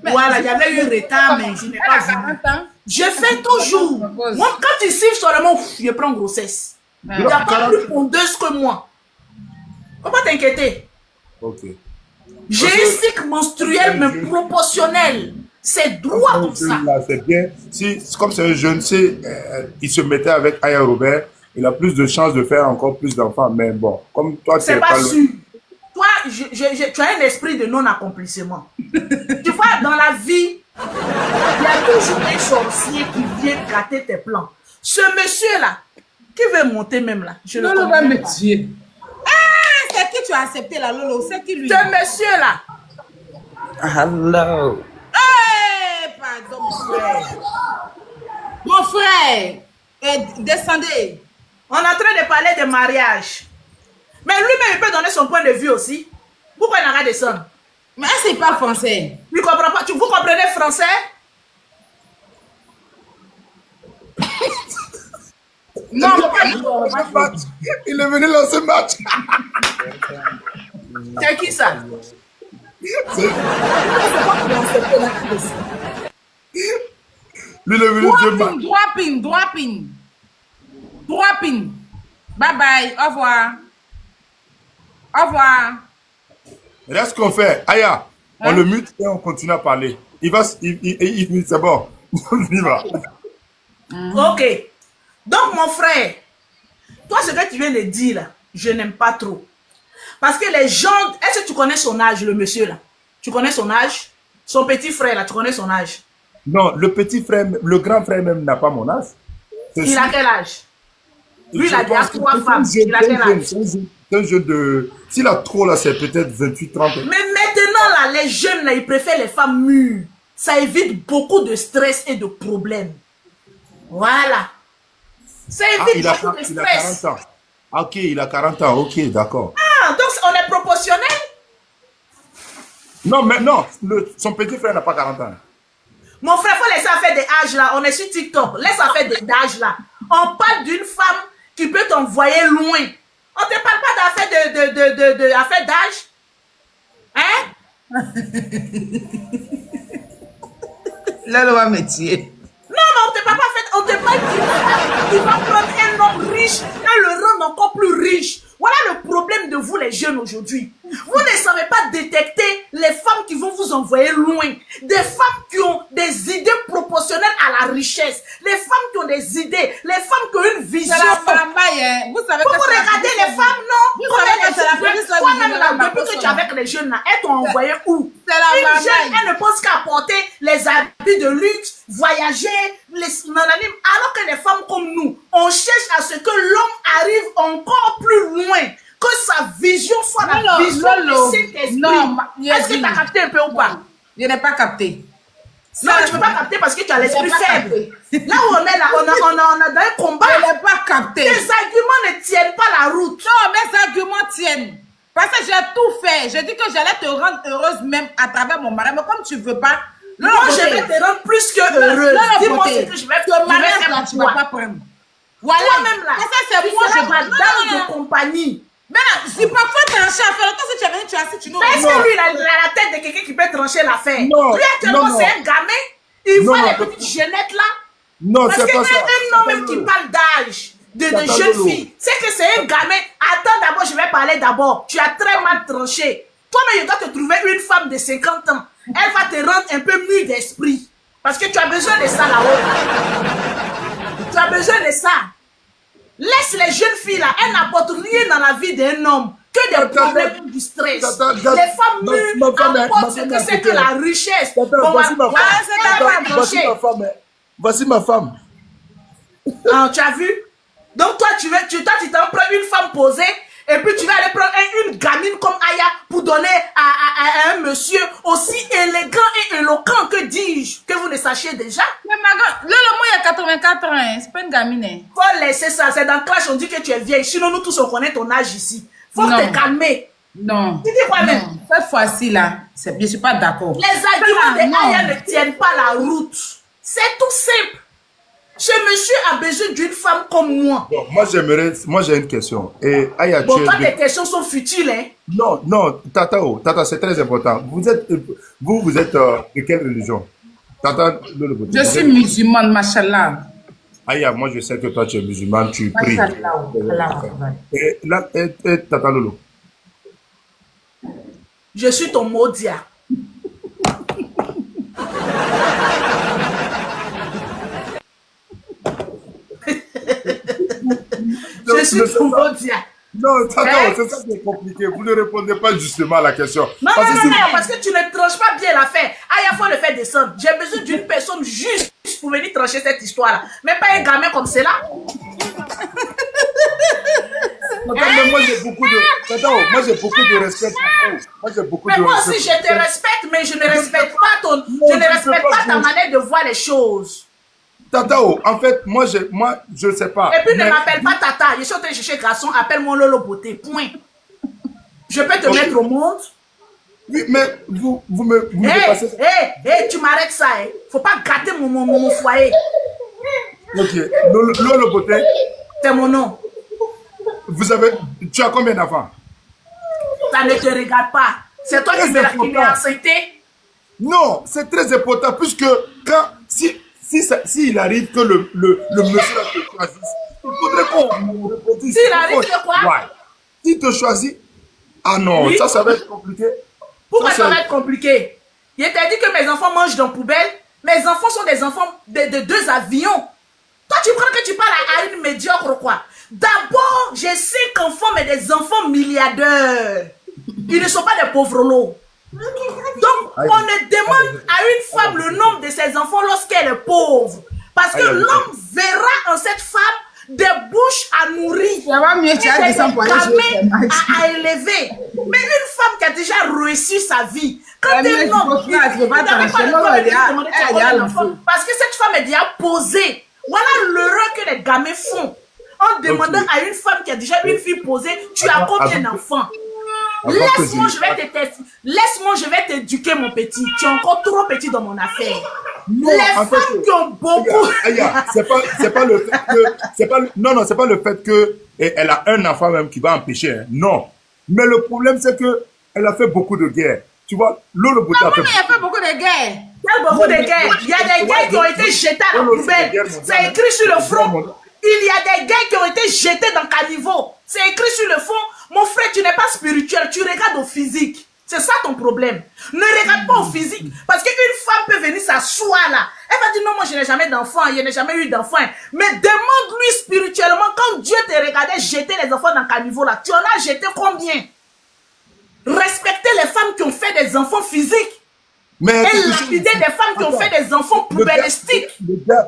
Voilà, il y avait eu un retard, mais je n'ai Elle pas a voulu. 40 ans. Je fais toujours. Moi, quand il siffle seulement, je prends grossesse. Il n'y a pas plus pondeuse que moi. Faut pas t'inquiéter. Ok. J'ai un cycle menstruel, mais proportionnel. C'est droit comme ça. C'est bien. Si, comme c'est un jeune, il se mettait avec Aya Robert, il a plus de chances de faire encore plus d'enfants. Mais bon, comme toi, tu C'est n'es pas loin. sûr. Toi, tu as un esprit de non-accomplissement. Tu vois, dans la vie, il y a toujours un sorcier qui vient gâter tes plans. Ce monsieur-là, qui veut monter même là, je ne Lolo comprends va me pas. tuer. Ah, c'est qui tu as accepté là, Lolo? C'est qui lui? Ce monsieur-là, Hello. Hey, pardon, mon frère. Mon frère, descendez. on est en train de parler de mariage. Mais lui-même, il peut donner son point de vue aussi. Pourquoi il n'a qu'à descendre? Mais c'est pas français. Il ne comprend pas. Vous comprenez français? Non, on va pas jouer, on va pas jouer. Il est venu lancer match. C'est qui ça? Lui, il est venu deux matchs. Dropping. Bye bye. Au revoir. Au revoir. Regarde ce qu'on fait. Aya, on le mute et on continue à parler. C'est bon. On y va. Ok. Donc, mon frère, toi, ce que tu viens de dire là, je n'aime pas trop. Parce que les gens... Est-ce que tu connais son âge, le monsieur là? Tu connais son âge? Son petit frère là, tu connais son âge? Non, le petit frère, le grand frère même n'a pas mon âge. Il a quel âge? Lui, il a déjà 3 femmes. Il a quel âge? C'est un jeune de... S'il a trop là, c'est peut-être 28, 30 ans. Mais maintenant, là, les jeunes, là, ils préfèrent les femmes mûres. Ça évite beaucoup de stress et de problèmes. Voilà. Ça évite beaucoup de Il a stress. 40 ans. Ok, il a 40 ans. Ok, d'accord. Ah, donc on est proportionnel? Non, mais non, son petit frère n'a pas 40 ans. Mon frère, faut laisser affaire des âges là. On est sur TikTok. Laisse affaire des âges là. On parle d'une femme qui peut t'envoyer loin. On te parle pas d'affaire affaire d'âge. Hein? Lolo va me tuer. Non, mais on te parle pas fait. On te parle d'une femme qui va prendre un homme riche et le rendre encore plus riche. Voilà le problème de vous les jeunes aujourd'hui. Vous ne savez pas détecter les femmes qui vont vous envoyer loin. Des femmes qui ont des idées proportionnelles à la richesse. Les femmes qui ont des idées. Les femmes qui ont une vision. C'est la bambaye, hein. Vous savez Vous que c'est la regardez police, les femmes, non? Vous savez que c'est la police, là, Toi-même, qui là, me depuis que tu es avec les jeunes, là, elles t'ont envoyé où? C'est la Une bambaye. jeune, elle ne pense qu'à porter les habits de luxe, voyager, les nananimes, alors que les femmes comme nous, on cherche à ce que l'homme arrive encore plus loin, que sa vision soit la vision de cet esprit. Non, est-ce que tu as capté un peu ou pas? Je n'ai pas capté. Non, tu ne peux pas capter parce que tu as l'esprit faible. Là où on est là, on a dans un combat. Je n'ai pas capté. Tes arguments ne tiennent pas la route. Non, mes arguments tiennent. Parce que j'ai tout fait. J'ai dit que j'allais te rendre heureuse même à travers mon mari. Mais comme tu ne veux pas, moi, je vais te rendre plus que heureuse. Dis-moi ce que je vais faire. Là, tu ne vas pas prendre. Voilà. Toi-même là. Ça, c'est moi, je ma dame de compagnie. Mais si parfois trancher l'affaire, le temps que tu es venu, tu as assis, tu nous. Est-ce que lui, il a la tête de quelqu'un qui peut trancher l'affaire? Non. Lui, actuellement, c'est un gamin. Il voit les petites jeunettes là. Non, parce c'est pas ça. Un homme même qui parle d'âge, de jeune fille, c'est que c'est un gamin. Attends d'abord, je vais parler d'abord. Tu as très mal tranché. Toi-même, il doit te trouver une femme de 50 ans. Elle va te rendre un peu mûr d'esprit. Parce que tu as besoin de ça là-haut. Tu as besoin de ça. Laisse les jeunes filles là, elles n'apportent rien dans la vie d'un homme que des problèmes du stress. Les femmes mûres apportent ce que c'est que la richesse. Voici ma femme. Ah, tu as vu? Donc toi, tu t'en prends une femme posée et puis tu vas aller prendre une gamine comme Aya pour donner à un monsieur aussi élégant et éloquent, que dis-je, que vous ne sachiez déjà. Mais le mot il y a 84 ans, c'est pas une gamine. Faut laisser ça, c'est dans le clash, on dit que tu es vieille. Sinon, nous tous, on connaît ton âge ici. Faut te calmer. Non. Tu dis quoi même? Cette fois-ci là, je ne suis pas d'accord. Les arguments de Aya ne tiennent pas la route. C'est tout simple. Ce monsieur a besoin d'une femme comme moi. Bon, moi j'ai une question. Et Aya, bon, toi, tes questions sont futiles, hein? Non, Tata, c'est très important. Vous êtes de quelle religion? Tata, je suis musulmane, machallah. Aya, moi je sais que toi tu es musulmane, tu pries. Et là, Tata Lolo. Je suis ton Modia. Je suis ton Modia. Non, c'est ça qui est compliqué. Vous ne répondez pas justement à la question. Non, parce que tu ne tranches pas bien l'affaire. Il faut le faire descendre. J'ai besoin d'une personne juste pour venir trancher cette histoire-là. Mais pas un gamin comme cela. Mais moi j'ai beaucoup de respect pour vous. Moi aussi je te respecte, mais je ne respecte pas ta manière de voir les choses. Tatao, en fait, moi je sais pas. Et puis ne m'appelle pas Tata. Je suis en train de chercher garçon, appelle-moi Lolo Beauté. Point. Je peux te mettre au monde. Oui, mais vous me dépassez. Tu m'arrêtes ça, hein. Faut pas gâter mon foyer. Ok. Lolo Beauté. C'est mon nom. Tu as combien d'enfants? Ça ne te regarde pas. C'est toi qui m'as accepté. Non, c'est très important puisque s'il arrive que le monsieur te choisisse, il faudrait qu'on reproduise. S'il arrive que quoi? Ouais. S'il te choisit, ah non, oui. ça va être compliqué. Pourquoi ça va être compliqué? Il t'a dit que mes enfants mangent dans la poubelle. Mes enfants sont des enfants de 2 avions. Toi, tu crois que tu parles à une médiocre ou quoi? D'abord, j'ai 5 enfants, mais des enfants milliardaires. Ils ne sont pas des pauvres lots. Donc, on ne demande à une femme le nombre de ses enfants lorsqu'elle est pauvre. Parce que l'homme verra en cette femme des bouches à nourrir et des gamins à élever. Mais une femme qui a déjà réussi sa vie, quand un homme, parce que cette femme est déjà posée. Voilà l'erreur que les gamins font. En demandant à une femme qui a déjà une fille posée, tu as combien d'enfants? Laisse-moi, je vais t'éduquer, mon petit. Tu es encore trop petit dans mon affaire. Non, les femmes qui ont beaucoup. C'est pas le fait que elle a un enfant même qui va empêcher. Hein. Non. Mais le problème, c'est que elle a fait beaucoup de guerres. Tu vois, Lolo Beauté a fait beaucoup de guerres. Il y a beaucoup de guerres. Il y a des guerres qui ont été jetés à la poubelle. C'est écrit sur le front. Il y a des gars qui ont été jetés dans caniveau. C'est écrit sur le fond. Mon frère, tu n'es pas spirituel, tu regardes au physique. C'est ça ton problème. Ne regarde pas au physique. Parce qu'une femme peut venir s'asseoir là. Elle va dire non, moi je n'ai jamais d'enfant, je n'ai jamais eu d'enfant. Mais demande-lui spirituellement, quand Dieu te regardait jeter les enfants dans caniveau là, tu en as jeté combien? Respectez les femmes qui ont fait des enfants physiques. Mais et lapider des femmes qui ont fait des enfants poubellistiques.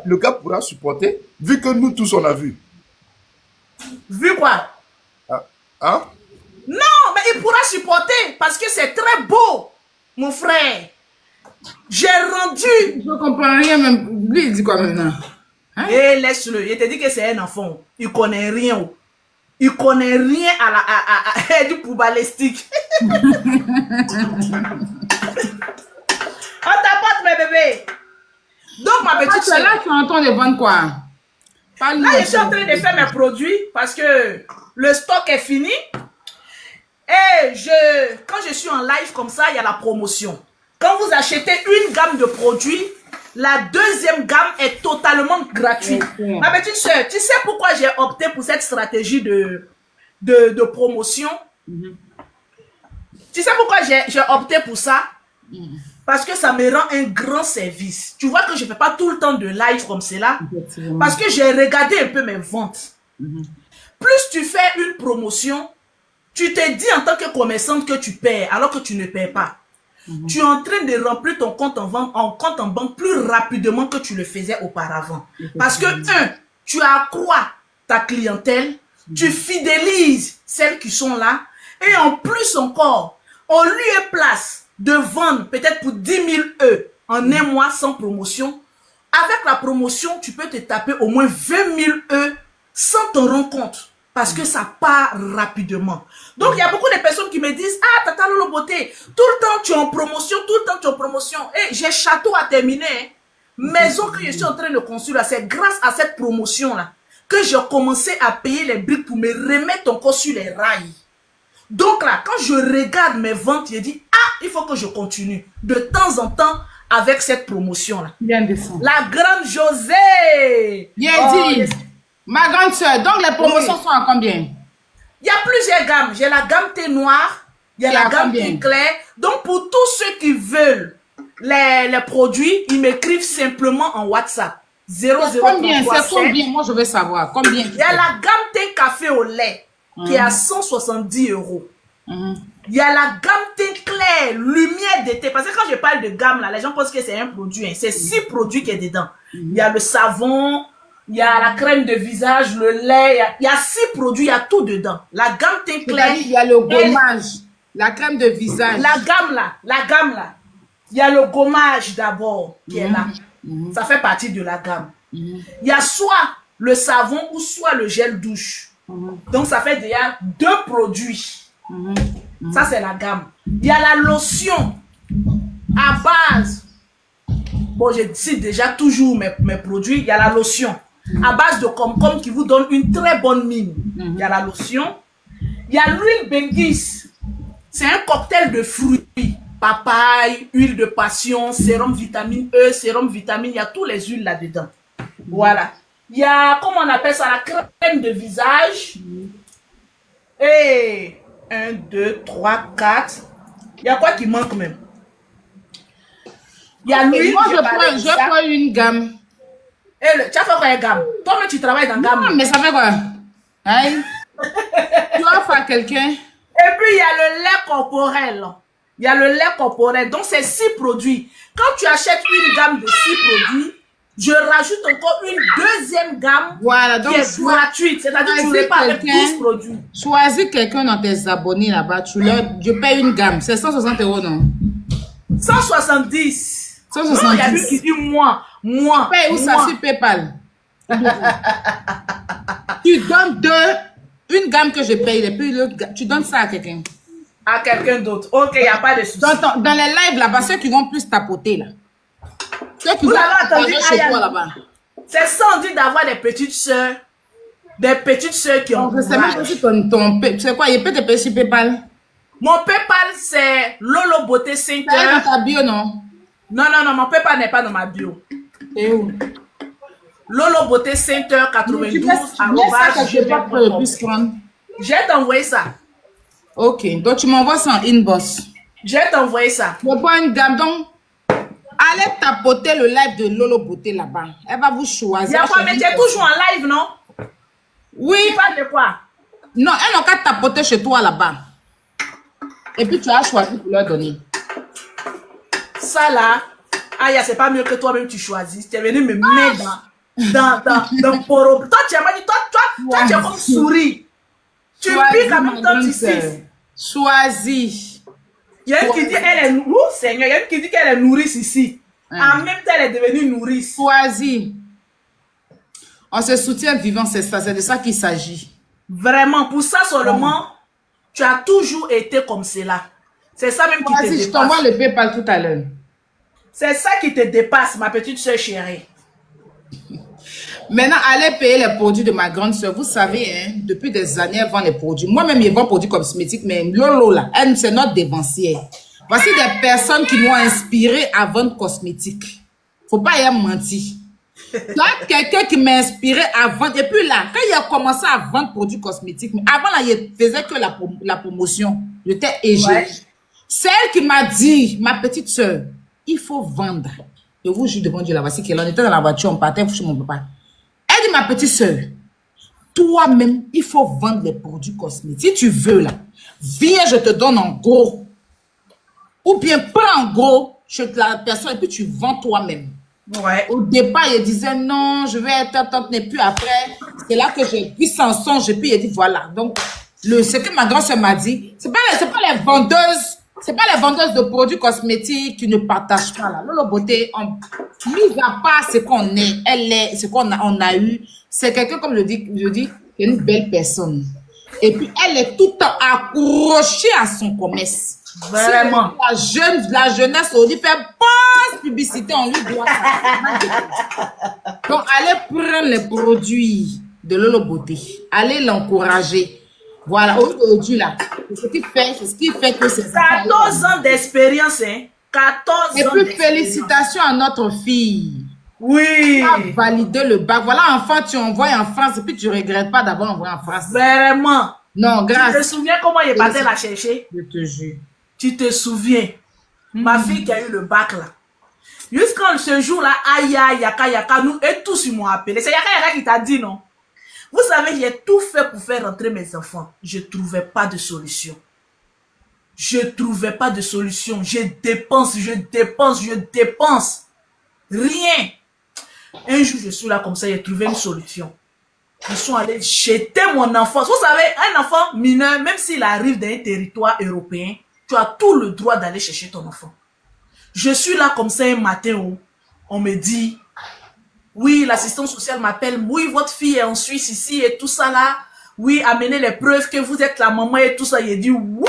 Le gars pourra supporter, vu que nous tous on a vu. Vu quoi? Hein? Non, supporter parce que c'est très beau, mon frère. J'ai rendu. Je comprends rien même. Lui, il dit quoi maintenant? Hein? Et laisse-le. Il te dit que c'est un enfant. Il connaît rien. Il connaît rien à du poubalistique. On tapote, mes bébés. Donc, ma petite soeur. Là, tu es en train de vendre quoi? Là, je suis en train de faire mes produits parce que le stock est fini. Et quand je suis en live comme ça, il y a la promotion. Quand vous achetez une gamme de produits, la deuxième gamme est totalement gratuite. Okay. Ma petite soeur, tu sais pourquoi j'ai opté pour cette stratégie de promotion? Tu sais pourquoi j'ai opté pour ça? Parce que ça me rend un grand service. Tu vois que je ne fais pas tout le temps de live comme cela. Parce que j'ai regardé un peu mes ventes. Plus tu fais une promotion, tu te dis en tant que commerçante que tu perds alors que tu ne perds pas. Tu es en train de remplir ton compte en banque plus rapidement que tu le faisais auparavant. Parce que, tu accrois ta clientèle, tu fidélises celles qui sont là, et en plus encore, au lieu et place de vendre peut-être pour 10 000 € en un mois sans promotion, avec la promotion, tu peux te taper au moins 20 000 € sans t'en rendre compte. Parce que ça part rapidement. Donc, il y a beaucoup de personnes qui me disent, ah, Tata Lolo Beauté, tout le temps tu es en promotion, tout le temps tu es en promotion. Et j'ai château à terminer. Hein. Maison que je suis en train de construire, c'est grâce à cette promotion-là que j'ai commencé à payer les briques pour me remettre encore sur les rails. Donc là, quand je regarde mes ventes, je dis, ah, il faut que je continue. De temps en temps, avec cette promotion-là. La grande Josée. Bien dit. Ma grande soeur, donc les promotions sont à combien? Il y a plusieurs gammes. J'ai la gamme thé noir, il y a la gamme thé clair. Donc pour tous ceux qui veulent les produits, ils m'écrivent simplement en WhatsApp. 0037. C'est combien? Moi je veux savoir. Combien? Il y a la gamme thé café au lait qui est à 170 €. Il y a la gamme thé clair, lumière d'été. Parce que quand je parle de gamme, là, les gens pensent que c'est un produit. Hein. C'est 6 produits qui est dedans. Il y a le savon. Il y a la crème de visage, le lait, il y a 6 produits, il y a tout dedans. La gamme teint clair. Il y a le gommage, la crème de visage. La gamme là. Il y a le gommage d'abord qui est là. Ça fait partie de la gamme. Il y a soit le savon ou soit le gel douche. Donc ça fait déjà 2 produits. Ça c'est la gamme. Il y a la lotion à base. Bon, je cite déjà toujours mes produits. Il y a la lotion à base de concombre qui vous donne une très bonne mine. Il y a la lotion. Il y a l'huile Bengis. C'est un cocktail de fruits. Papaye, huile de passion, sérum vitamine E, sérum vitamine. Il y a tous les huiles là-dedans. Voilà. Il y a, comment on appelle ça, la crème de visage. Et 1, 2, 3, 4. Il y a quoi qui manque même? Il y a l'huile. Moi, je prends une gamme. Tu as fait quoi, une gamme? Toi-même, tu travailles dans gamme. Non, mais ça fait quoi? Hein? Tu offres à quelqu'un. Et puis, il y a le lait corporel. Il y a le lait corporel. Donc, c'est 6 produits. Quand tu achètes une gamme de 6 produits, je rajoute encore une deuxième gamme qui est gratuite. C'est-à-dire que tu ne pas avec 12 produits. Choisis quelqu'un dans tes abonnés là-bas. Je paye une gamme. C'est 160 €, non? 170. 170. Non, il y a lui qui dit moi. Paye où ça sur PayPal? Tu donnes une gamme que je paye, et puis tu donnes ça à quelqu'un. À quelqu'un d'autre. Ok, il n'y a pas de souci. Dans les lives là-bas, ceux qui vont plus tapoter là. Ceux qui vous vont avez entendu chez toi là-bas. C'est sans dire d'avoir des petites soeurs. Des petites soeurs qui ont. Je sais même pas si tu sais quoi, il peut te payer sur PayPal. Mon PayPal, c'est Lolo Beauté 5 C'est heures. dans ta bio, non? Non, mon PayPal n'est pas dans ma bio. Et où? Lolo Beauté 5 heures 92 Je vais t'envoyer ça. Ok, donc tu m'envoies ça en inbox. Je vais t'envoyer ça. Je prends une gamme, donc allez tapoter le live de Lolo Beauté là-bas. Elle va vous choisir. Il y a quoi, mais tu es toujours en live, non? Oui. Tu parles de quoi? Non, elle n'a qu'à tapoter chez toi là-bas. Et puis tu as choisi pour leur donner. Ça là, aïe, c'est pas mieux que toi-même tu choisis. Tu es venu me mettre dans poro. Toi, tu as dit, toi, tu es comme souris. Tu piques en même temps, tu sais. Choisis. Il y a une qui dit elle est nourrice. Oh, Seigneur, il y a une qui dit qu'elle est nourrice ici. En même temps, elle est devenue nourrice. Choisis. On se soutient vivant, c'est ça, c'est de ça qu'il s'agit. Vraiment, pour ça seulement, tu as toujours été comme cela. C'est ça même qui te dépasse. Je t'envoie le PayPal tout à l'heure. C'est ça qui te dépasse, ma petite soeur chérie. Maintenant, allez payer les produits de ma grande soeur. Vous savez, hein, depuis des années, elle vend les produits. Moi-même, je vends produits cosmétiques, mais Lolo, là, elle, c'est notre dévancière. Voici des personnes qui m'ont inspiré à vendre cosmétiques. Faut pas y mentir. Là, quelqu'un qui m'a inspiré à vendre. Et puis là, quand il a commencé à vendre produits cosmétiques, mais avant là, il faisait que la promotion. J'étais égée. Ouais. C'est elle qui m'a dit, ma petite soeur, il faut vendre. Je vous jure devant Dieu là, voici qu'elle en était dans la voiture, on partait chez mon papa. Elle dit, ma petite soeur, toi-même, il faut vendre les produits cosmétiques. Si tu veux là, viens, je te donne en gros. Ou bien prends en gros chez la personne et puis tu vends toi-même. Ouais. Au départ, il disait non, je vais être tante, mais puis après, c'est là que j'ai pris son songe et puis il dit voilà. Donc, ce que ma grand-sœur m'a dit, c'est pas les vendeuses, c'est pas les vendeuses de produits cosmétiques qui ne partagent pas là. Lolo Beauté, mis à part ce qu'on est, elle est, ce qu'on a eu, c'est quelqu'un, comme je dis, une belle personne. Et puis, elle est tout le temps accrochée à son commerce. Vraiment. La jeunesse, on dit fait basse publicité, on lui doit ça. Donc, allez prendre les produits de Lolo Beauté. Allez l'encourager. Voilà, aujourd'hui, là, c'est ce qui fait que c'est 14 ans d'expérience, hein. 14 ans. Et puis, félicitations à notre fille. Oui. Tu as validé le bac. Voilà, enfant, tu envoies en France et puis tu regrettes pas d'avoir envoyé en France. Vraiment. Non, grâce. Tu te souviens comment il est parti la chercher? Je te jure. Tu te souviens? Ma fille qui a eu le bac là. Jusqu'à ce jour-là, Aya, Yaka, nous et tous ils m'ont appelé. C'est Yaka qui t'a dit non? Vous savez, j'ai tout fait pour faire rentrer mes enfants. Je ne trouvais pas de solution. Je ne trouvais pas de solution. Je dépense. Rien. Un jour, je suis là comme ça, j'ai trouvé une solution. Ils sont allés jeter mon enfant. Vous savez, un enfant mineur, même s'il arrive d'un territoire européen, tu as tout le droit d'aller chercher ton enfant. Je suis là comme ça un matin où on me dit, oui, l'assistante sociale m'appelle, oui, votre fille est en Suisse ici et tout ça là. Oui, amenez les preuves que vous êtes la maman et tout ça. Il dit, wouh!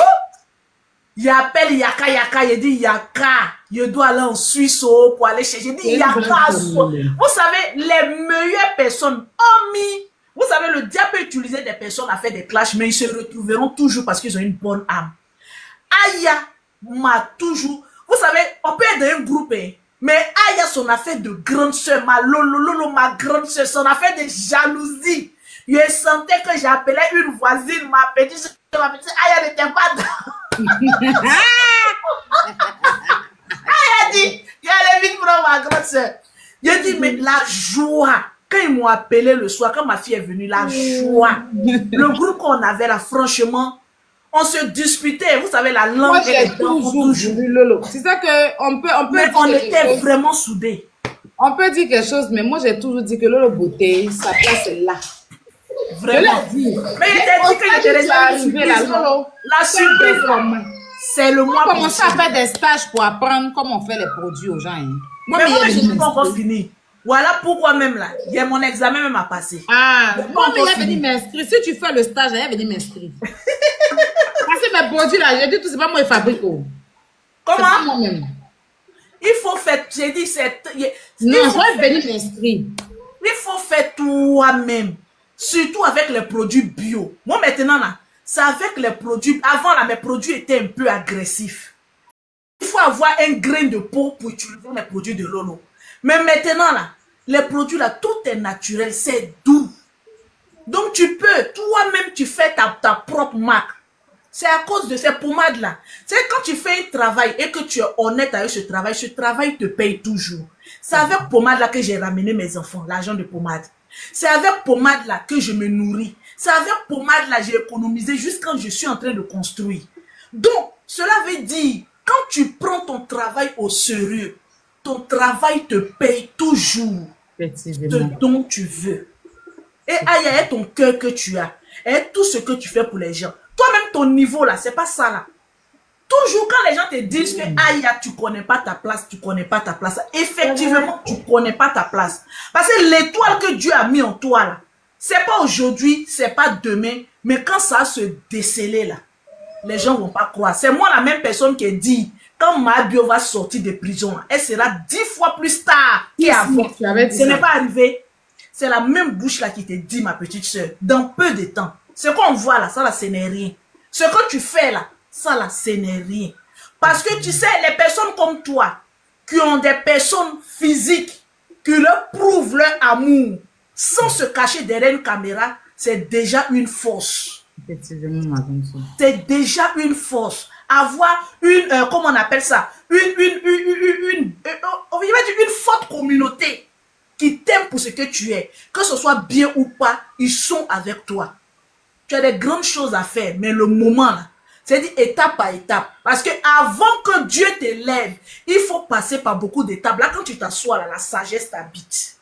Il appelle Yaka, il dit Yaka, je dois aller en Suisse pour aller chercher. Il dit Yaka. Vous savez, les meilleures personnes ont mis, vous savez, le diable peut utiliser des personnes à faire des clashs, mais ils se retrouveront toujours parce qu'ils ont une bonne âme. Aya m'a toujours, vous savez, on peut être dans un groupe, hein, mais Aya, son affaire de grande soeur, ma Lolo, ma grande soeur, son affaire de jalousie. Je sentais que j'appelais une voisine, ma petite Aya n'était pas dans. Elle a dit, il allait vite prendre ma grande soeur. J'ai dit, mais la joie, quand ils m'ont appelé le soir, quand ma fille est venue, la joie, le groupe qu'on avait là, franchement, on se disputait, vous savez, la langue. Moi, j'ai toujours vu Lolo. C'est ça qu'on peut mais on était vraiment soudés. On peut dire quelque chose, mais moi, j'ai toujours dit que Lolo Beauté, sa place est là. Vraiment. Je l'ai dit. Mais il était dit qu'il était déjà arrivé là. La surprise, c'est le mois. On commence à faire des stages pour apprendre comment on fait les produits aux gens. Hein. Moi, je n'ai pas encore fini. Voilà pourquoi même là, il y a mon examen même à passer. Ah, moi, mais il est venu m'inscrire. Si tu fais le stage, il est venu m'inscrire. Parce que mes produits là, j'ai dit tout, c'est pas moi qui fabrique. Comment? Moi-même. Il faut faire, j'ai dit, c'est. Non, je vais venir m'inscrire. Il faut faire toi-même. Surtout avec les produits bio. Moi maintenant là, c'est avec les produits. Avant là, mes produits étaient un peu agressifs. Il faut avoir un grain de peau pour utiliser les produits de Lolo. Mais maintenant là, les produits là, tout est naturel, c'est doux. Donc tu peux, toi-même tu fais ta propre marque. C'est à cause de ces pommades là. C'est quand tu fais un travail et que tu es honnête avec ce travail te paye toujours. C'est avec pommade là que j'ai ramené mes enfants, l'argent de pommade. C'est avec pommade là que je me nourris. C'est avec pommade là que j'ai économisé jusqu'à quand je suis en train de construire. Donc, cela veut dire, quand tu prends ton travail au sérieux, ton travail te paye toujours ce dont tu veux. Et Aya est ton cœur que tu as. Et tout ce que tu fais pour les gens. Toi-même, ton niveau là, c'est pas ça là. Toujours quand les gens te disent que aïe, tu connais pas ta place, tu connais pas ta place. Effectivement, tu connais pas ta place. Parce que l'étoile que Dieu a mis en toi là, c'est pas aujourd'hui, c'est pas demain, mais quand ça va se déceler là, les gens vont pas croire. C'est moi la même personne qui dit, quand Mabio va sortir de prison, elle sera 10 fois plus tard qu'avant. Ce n'est pas arrivé. C'est la même bouche là qui te dit, ma petite soeur, dans peu de temps. Ce qu'on voit là, ça là, ce n'est rien. Ce que tu fais là, ça là, ce n'est rien. Parce que tu sais, les personnes comme toi, qui ont des personnes physiques, qui leur prouvent leur amour, sans se cacher derrière une caméra, c'est déjà une force. C'est déjà une force. Avoir une, comment on appelle ça, une forte communauté qui t'aime pour ce que tu es. Que ce soit bien ou pas, ils sont avec toi. Tu as des grandes choses à faire, mais le moment là, c'est dit étape par étape. Parce que avant que Dieu t'élève, il faut passer par beaucoup d'étapes. Là, quand tu t'assois là, la sagesse t'habite.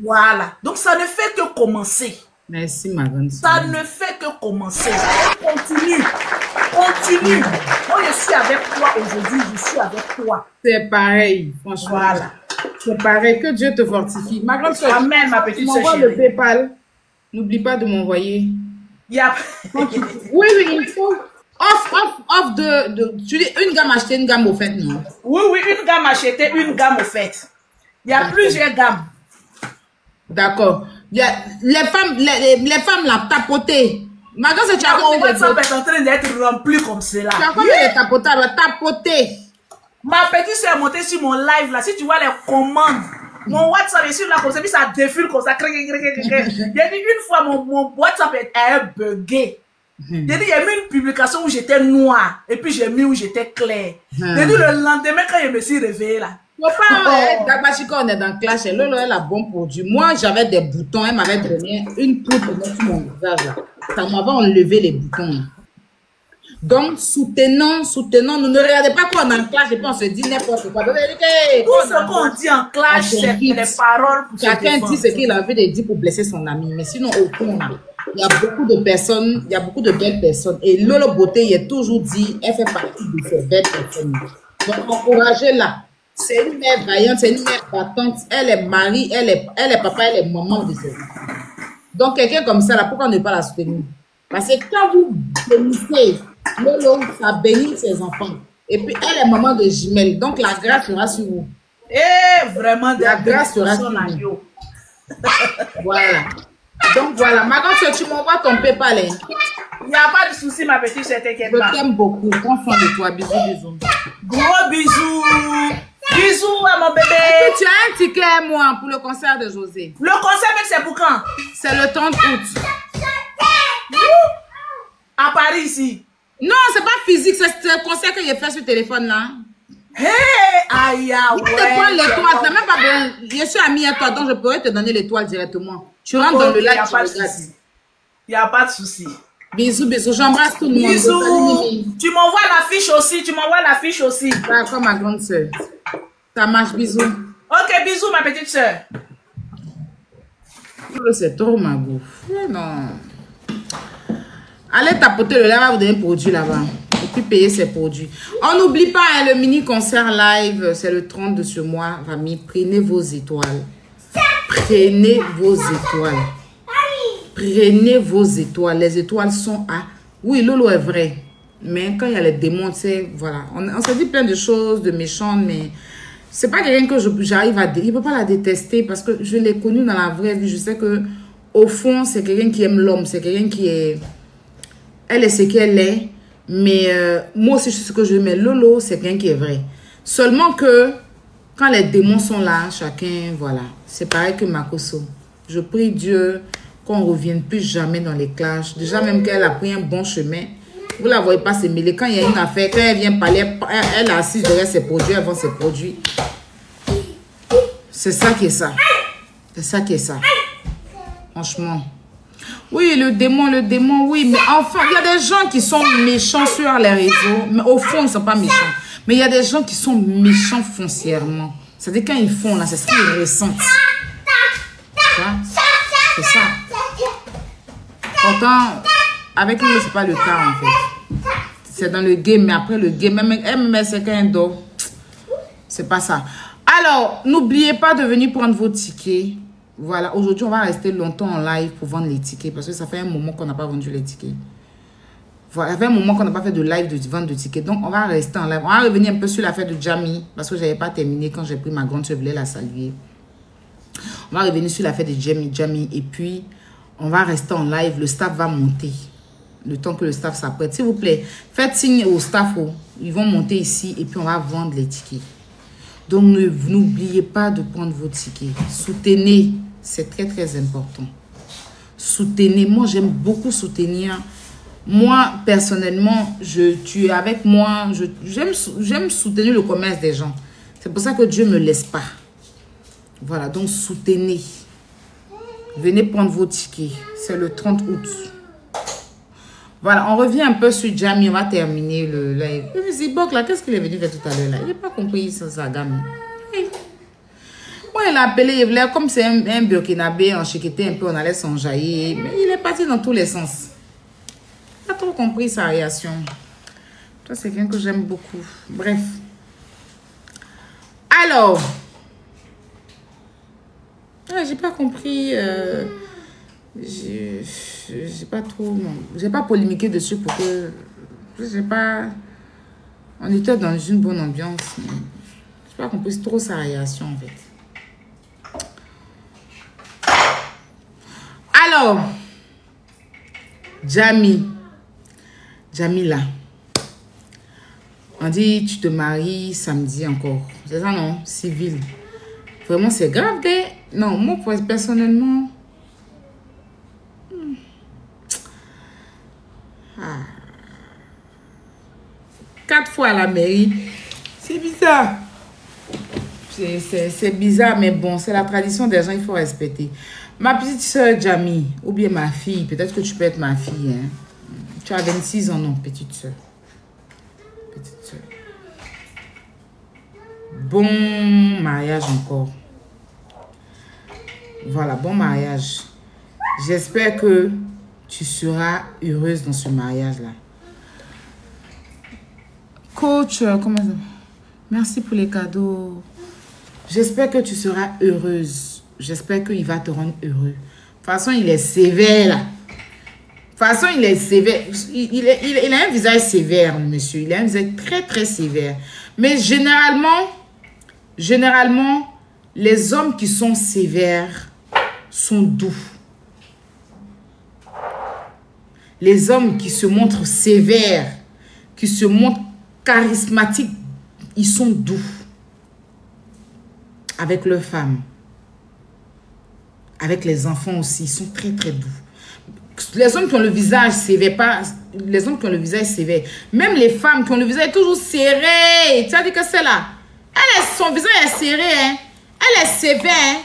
Voilà. Donc, ça ne fait que commencer. Merci, ma grande soeur. Ça ne fait que commencer. Continue. Continue. Moi, je suis avec toi aujourd'hui. Je suis avec toi. C'est pareil, franchement. Voilà. C'est pareil. Que Dieu te fortifie. Ma grande soeur, amen, ma petite soeur. M'envoie le PayPal. N'oublie pas de m'envoyer. Oui, il faut. Off tu dis une gamme achetée, une gamme offerte, non? Oui, une gamme achetée, une gamme offerte. Il y a plusieurs gammes. D'accord. Les femmes l'ont tapoté. Maintenant, c'est tu as mon WhatsApp est en train d'être rempli comme cela. Tu as combien de tapoter? Ma petite soeur est montée sur mon live là. Si tu vois les commandes, mon WhatsApp est sur là comme ça, puis ça défile comme ça. J'ai dit une fois, mon WhatsApp est bugué. J'ai dit, il y a mis une publication où j'étais noire, et puis j'ai mis où j'étais claire. J'ai dit, le lendemain, quand je me suis réveillée là. Dabashika, on est dans Clash, et Lolo, elle a bon produit. Moi, j'avais des boutons, elle m'avait donné une poudre pour mettre sur mon visage là. Ça m'avait enlevé les boutons là. Donc, soutenons, nous ne regardez pas quoi on est en clash et puis on se dit n'importe quoi. Tout ce qu'on dit en clash, c'est les paroles pour chacun dit ce qu'il a envie de dire pour blesser son ami. Mais sinon, au fond, il y a beaucoup de personnes, il y a beaucoup de belles personnes. Et Lolo Beauté, il est toujours dit, elle fait partie de ces belles personnes. Donc, encouragez-la. C'est une mère vaillante, c'est une mère battante. Elle est mari, elle est papa, elle est maman de ses enfants. Donc, quelqu'un comme ça, là, pourquoi ne pas la soutenir? Parce que quand vous bénissez, Lolo, ça bénit ses enfants. Et puis, elle est maman de jumelles. Donc, la grâce sera sur vous. Et vraiment, la grâce sera sur vous. Voilà. Donc, voilà. Maintenant, tu m'envoies ton PayPal. Il n'y a pas de souci, ma petite, je t'inquiète pas. Je t'aime beaucoup. Prends soin de toi. Bisous, bisous. Gros bisous. Bisous à mon bébé. Et puis, tu as un ticket, moi, pour le concert de José. Le concert, même, c'est pour quand? C'est le 30 août. À Paris, ici. Non, c'est pas physique, c'est le concert que j'ai fait sur le téléphone là. Hey, aïe, ouais. Tu te prends l'étoile, t'as même pas besoin. Je suis amie à toi, donc je pourrais te donner l'étoile directement. Tu rentres dans le live, tu regardes. Il n'y a pas de souci. Bisous, bisous, j'embrasse tout le monde. Bisous. Tu m'envoies l'affiche aussi, D'accord, ma grande soeur. Ça marche, bisous. Ok, bisous, ma petite soeur. C'est trop ma bouffe. Non. Allez tapoter le lait, va vous donner un produit là-bas. Et puis payer ses produits. On n'oublie pas hein, le mini concert live. C'est le 30 de ce mois. Famille, prenez vos étoiles. Prenez vos étoiles. Prenez vos étoiles. Les étoiles sont à... Oui, Lolo est vrai. Mais quand il y a les démons, c'est... Voilà. On se dit plein de choses, de méchantes, mais... C'est pas quelqu'un que j'arrive à... Il ne peut pas la détester parce que je l'ai connue dans la vraie vie. Je sais que au fond, c'est quelqu'un qui aime l'homme. C'est quelqu'un qui est... Elle est ce qu'elle est. Mais moi aussi, je sais ce que je mets. Lolo, c'est quelqu'un qui est vrai. Seulement que quand les démons sont là, chacun, voilà. C'est pareil que Makoso. Je prie Dieu qu'on ne revienne plus jamais dans les clashs. Déjà, même qu'elle a pris un bon chemin. Vous ne la voyez pas se mêler. Quand il y a une affaire, quand elle vient parler, elle est assise derrière ses produits, elle vend ses produits. C'est ça qui est ça. C'est ça qui est ça. Franchement. Oui, le démon, oui. Mais enfin, il y a des gens qui sont méchants sur les réseaux. Mais au fond, ils ne sont pas méchants. Mais il y a des gens qui sont méchants foncièrement. C'est-à-dire quand ils font, là, c'est ce qu'ils ressentent. C'est ça. Pourtant, avec lui, c'est pas le cas en fait. C'est dans le game, mais après le game, même c'est qu'un dos. C'est pas ça. Alors, n'oubliez pas de venir prendre vos tickets. Voilà, aujourd'hui, on va rester longtemps en live pour vendre les tickets parce que ça fait un moment qu'on n'a pas vendu les tickets. Voilà, ça fait un moment qu'on n'a pas fait de live de vente de tickets. Donc, on va rester en live. On va revenir un peu sur l'affaire de Jamie parce que je n'avais pas terminé quand j'ai pris ma grande soeur, je voulais la saluer. On va revenir sur l'affaire de Jamie et puis on va rester en live. Le staff va monter. Le temps que le staff s'apprête. S'il vous plaît, faites signe au staff. Ils vont monter ici et puis on va vendre les tickets. Donc, n'oubliez pas de prendre vos tickets. Soutenez. C'est très, très important. Soutenez. Moi, j'aime beaucoup soutenir. Moi, personnellement, tu es avec moi. J'aime soutenir le commerce des gens. C'est pour ça que Dieu ne me laisse pas. Voilà, donc soutenez. Venez prendre vos tickets. C'est le 30 août. Voilà, on revient un peu sur Jamie. On va terminer le live. Zibok, là, qu'est-ce qu'il est venu faire tout à l'heure là? Il n'a pas compris sa gamme. Moi, il a appelé, il voulait, comme c'est un burkinabé, en chiqueté un peu, on allait s'enjailler. Mais il est parti dans tous les sens. Il n'a pas trop compris sa réaction. Toi, c'est quelqu'un que j'aime beaucoup. Bref. Alors, j'ai pas compris. J'ai pas trop. J'ai pas polémiqué dessus pour que. J'ai pas. On était dans une bonne ambiance. J'ai pas compris trop sa réaction en fait. Alors, Jamila. On dit tu te maries samedi encore. C'est ça non? Civil. Vraiment c'est grave. Non, moi personnellement. 4 fois à la mairie. C'est bizarre. C'est bizarre, mais bon, c'est la tradition des gens, il faut respecter. Ma petite soeur Jamie, ou bien ma fille, peut-être que tu peux être ma fille. Hein. Tu as 26 ans, non, petite soeur. Petite soeur. Bon mariage encore. Voilà, bon mariage. J'espère que tu seras heureuse dans ce mariage-là. Coach, comment ça? Merci pour les cadeaux. J'espère que tu seras heureuse. J'espère qu'il va te rendre heureux. De toute façon, il est sévère là. De toute façon, il est sévère. Il a un visage sévère, monsieur. Il a un visage très, très sévère. Mais généralement, les hommes qui sont sévères sont doux. Les hommes qui se montrent sévères, qui se montrent charismatiques, ils sont doux avec leurs femmes. Avec les enfants aussi, ils sont très très doux. Les hommes qui ont le visage sévère, pas les hommes qui ont le visage sévère, même les femmes qui ont le visage toujours serré, tu as dit que c'est là. Son visage est serré, hein? Elle est sévère. Hein?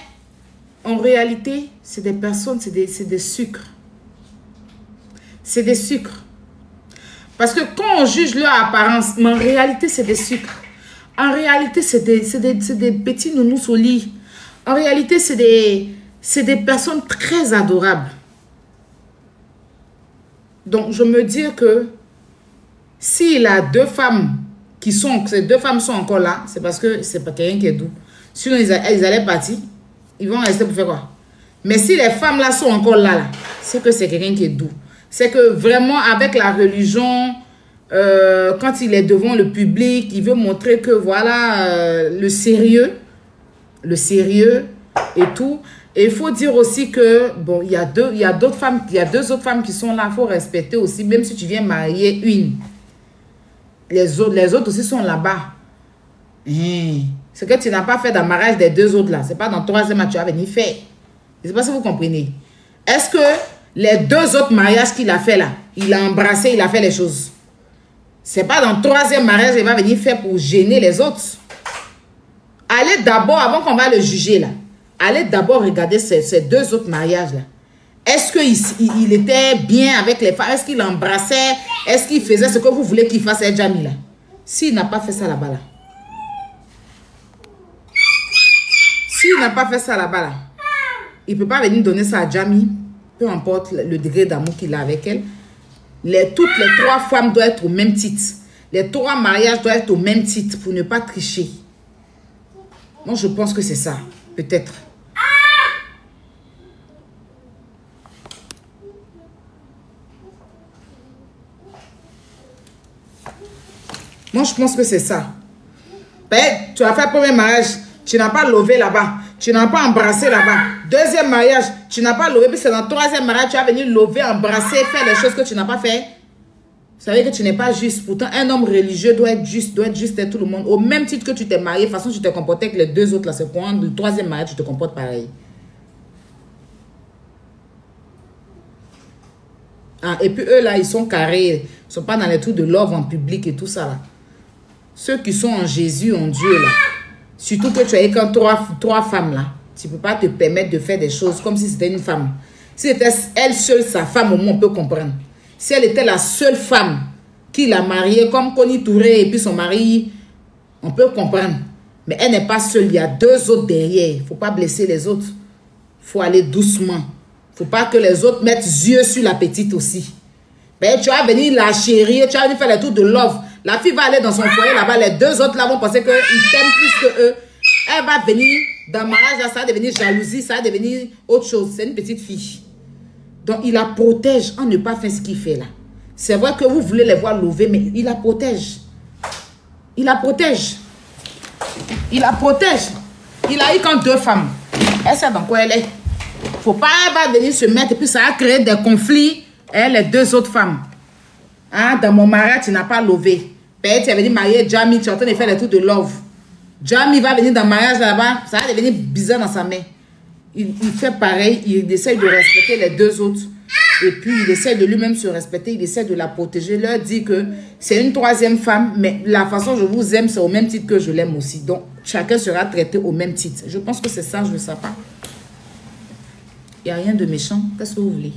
En réalité, c'est des personnes, c'est des sucres. C'est des sucres. Parce que quand on juge leur apparence, mais en réalité, c'est des sucres. En réalité, c'est des petits nounous au lit. En réalité, c'est des personnes très adorables. Donc, je me dis que s'il a 2 femmes qui sont, ces 2 femmes sont encore là, c'est parce que c'est pas quelqu'un qui est doux. Sinon, ils allaient partir. Ils vont rester pour faire quoi? Mais si les femmes là sont encore là, c'est que c'est quelqu'un qui est doux. C'est que vraiment, avec la religion, quand il est devant le public, il veut montrer que voilà, le sérieux et tout. Et il faut dire aussi que, bon, il y a 2 autres femmes qui sont là, il faut respecter aussi, même si tu viens marier une. Les autres aussi sont là-bas. C'est que tu n'as pas fait d'amarrage des 2 autres là. C'est pas dans le 3e que tu vas venir faire. Je ne sais pas si vous comprenez. Est-ce que les 2 autres mariages qu'il a fait là, il a embrassé, il a fait les choses. C'est pas dans le 3e mariage qu'il va venir faire pour gêner les autres. Allez d'abord, avant qu'on va le juger là, allez d'abord regarder ces 2 autres mariages là. Est-ce qu'il était bien avec les femmes? Est-ce qu'il embrassait? Est-ce qu'il faisait ce que vous voulez qu'il fasse à Jamie là? S'il n'a pas fait ça là-bas là. S'il n'a pas fait ça là-bas là, il ne peut pas venir donner ça à Jamie. Peu importe le degré d'amour qu'il a avec elle. Toutes les 3 femmes doivent être au même titre. Les 3 mariages doivent être au même titre pour ne pas tricher. Moi, je pense que c'est ça. Peut-être. Moi, je pense que c'est ça. Ben, tu as fait le premier mariage, tu n'as pas levé là-bas. Tu n'as pas embrassé là-bas. Deuxième mariage, tu n'as pas levé. Puis c'est dans le 3e mariage, tu as venu lever, embrasser, faire les choses que tu n'as pas fait. Ça veut dire que tu n'es pas juste. Pourtant, un homme religieux doit être juste à tout le monde. Au même titre que tu t'es marié, de toute façon, tu te comportais avec les 2 autres là. C'est pour le 3e mariage, tu te comportes pareil. Ah, et puis eux là, ils sont carrés. Ils ne sont pas dans les trucs de love en public et tout ça là. Ceux qui sont en Jésus, en Dieu là. Surtout que tu as quand 3 femmes là. Tu ne peux pas te permettre de faire des choses comme si c'était une femme. Si c'était elle seule, sa femme, au moins on peut comprendre. Si elle était la seule femme qui l'a mariée, comme Connie Touré et puis son mari, on peut comprendre. Mais elle n'est pas seule, il y a 2 autres derrière. Il ne faut pas blesser les autres. Il faut aller doucement. Il ne faut pas que les autres mettent yeux sur la petite aussi. Ben, tu vas venir la chérir, tu vas venir faire les tours de love. La fille va aller dans son foyer là-bas, les 2 autres là vont penser qu'ils t'aiment plus que eux. Elle va venir dans le mariage, là, ça va devenir jalousie, ça va devenir autre chose. C'est une petite fille. Donc, il la protège en ne pas faire ce qu'il fait là. C'est vrai que vous voulez les voir lever, mais il la protège. Il la protège. Il la protège. Il a eu quand 2 femmes. Elle sait dans quoi elle est. Faut pas, elle va venir se mettre et puis ça va créer des conflits. Elle, les 2 autres femmes. Hein, dans mon mariage, tu n'as pas levé. Peut-être tu es venu marier Jamie, tu es en train de faire les trucs de love. Jamie va venir dans le mariage là-bas, ça va devenir bizarre dans sa main. Il fait pareil, il essaie de respecter les 2 autres. Et puis, il essaie de lui-même se respecter, il essaie de la protéger. Il leur dit que c'est une 3e femme, mais la façon dont je vous aime, c'est au même titre que je l'aime aussi. Donc, chacun sera traité au même titre. Je pense que c'est ça, je ne sais pas. Il n'y a rien de méchant. Qu'est-ce que vous voulez?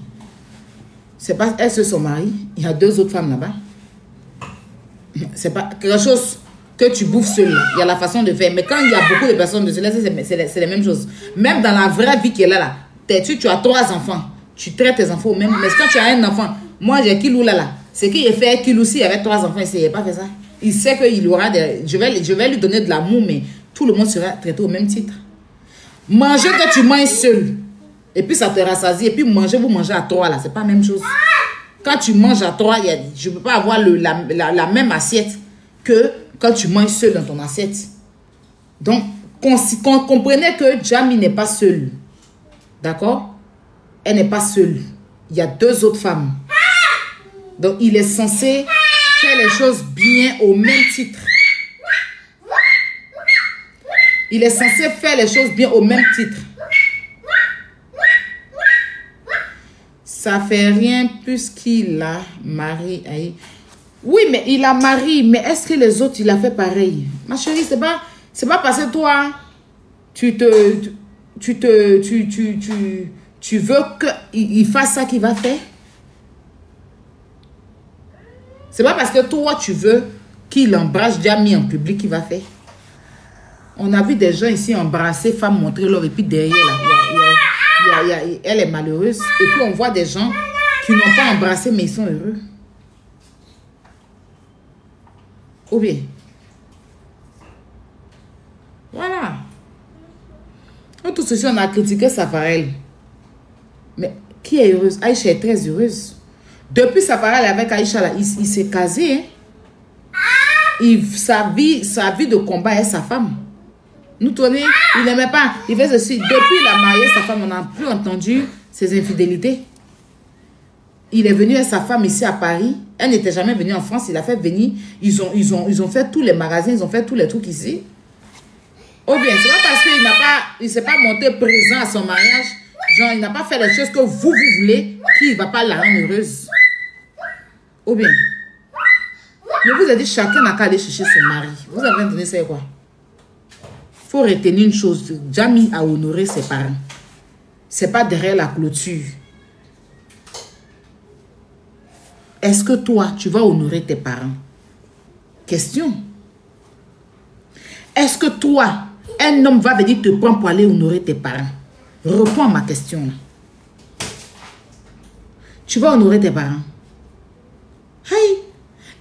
C'est pas elle seule son mari. Il y a 2 autres femmes là-bas. C'est pas quelque chose que tu bouffes seul. Il y a la façon de faire. Mais quand il y a beaucoup de personnes de cela, c'est les mêmes choses. Même dans la vraie vie qu'elle a là, tu as 3 enfants. Tu traites tes enfants au même. Mais quand tu as un enfant, moi j'ai Kilou là. C'est qu'il fait Kilou s'il avait 3 enfants ici, il n'a pas fait ça. Il sait qu'il aura des. Je vais lui donner de l'amour, mais tout le monde sera traité au même titre. Manger que tu manges seul. Et puis ça te rassasie. Et puis manger, vous mangez à 3 là. C'est pas la même chose. Quand tu manges à 3, je ne peux pas avoir la même assiette que quand tu manges seul dans ton assiette. Donc, comprenez que Jamie n'est pas seule. D'accord? Elle n'est pas seule. Il y a 2 autres femmes. Donc, il est censé faire les choses bien au même titre. Il est censé faire les choses bien au même titre. Ça fait rien puisqu'il a marié. Oui, mais il a marié. Mais est-ce que les autres, il a fait pareil? Ma chérie, c'est pas parce que toi, tu veux qu'il fasse ça qu'il va faire. C'est pas parce que toi, tu veux qu'il embrasse Jamie en public qu'il va faire. On a vu des gens ici embrasser, femmes montrer leur et puis derrière, là, elle est malheureuse. Et puis on voit des gens qui n'ont pas embrassé, mais ils sont heureux. Ou bien. Voilà. Tout ceci, on a critiqué Safarel. Mais qui est heureuse? Aïcha est très heureuse. Depuis Safarel avec Aïcha, là, il s'est casé. Hein? Sa vie de combat est sa femme. Nous tournons, il n'aimait pas. Il fait ceci. Depuis il a marié sa femme, on n'a plus entendu ses infidélités. Il est venu avec sa femme ici à Paris. Elle n'était jamais venue en France. Il a fait venir. Ils ont fait tous les magasins. Ils ont fait tous les trucs ici. Ou bien, c'est pas parce qu'il ne s'est pas monté présent à son mariage. Genre, il n'a pas fait les choses que vous voulez qu'il ne va pas la rendre heureuse. Ou bien, je vous ai dit, chacun n'a qu'à aller chercher son mari. Vous avez entendu ça quoi? Il faut retenir une chose. Jamie a honoré ses parents. Ce n'est pas derrière la clôture. Est-ce que toi, tu vas honorer tes parents? Question. Est-ce que toi, un homme va venir te prendre pour aller honorer tes parents? Réponds à ma question. Tu vas honorer tes parents? Hey,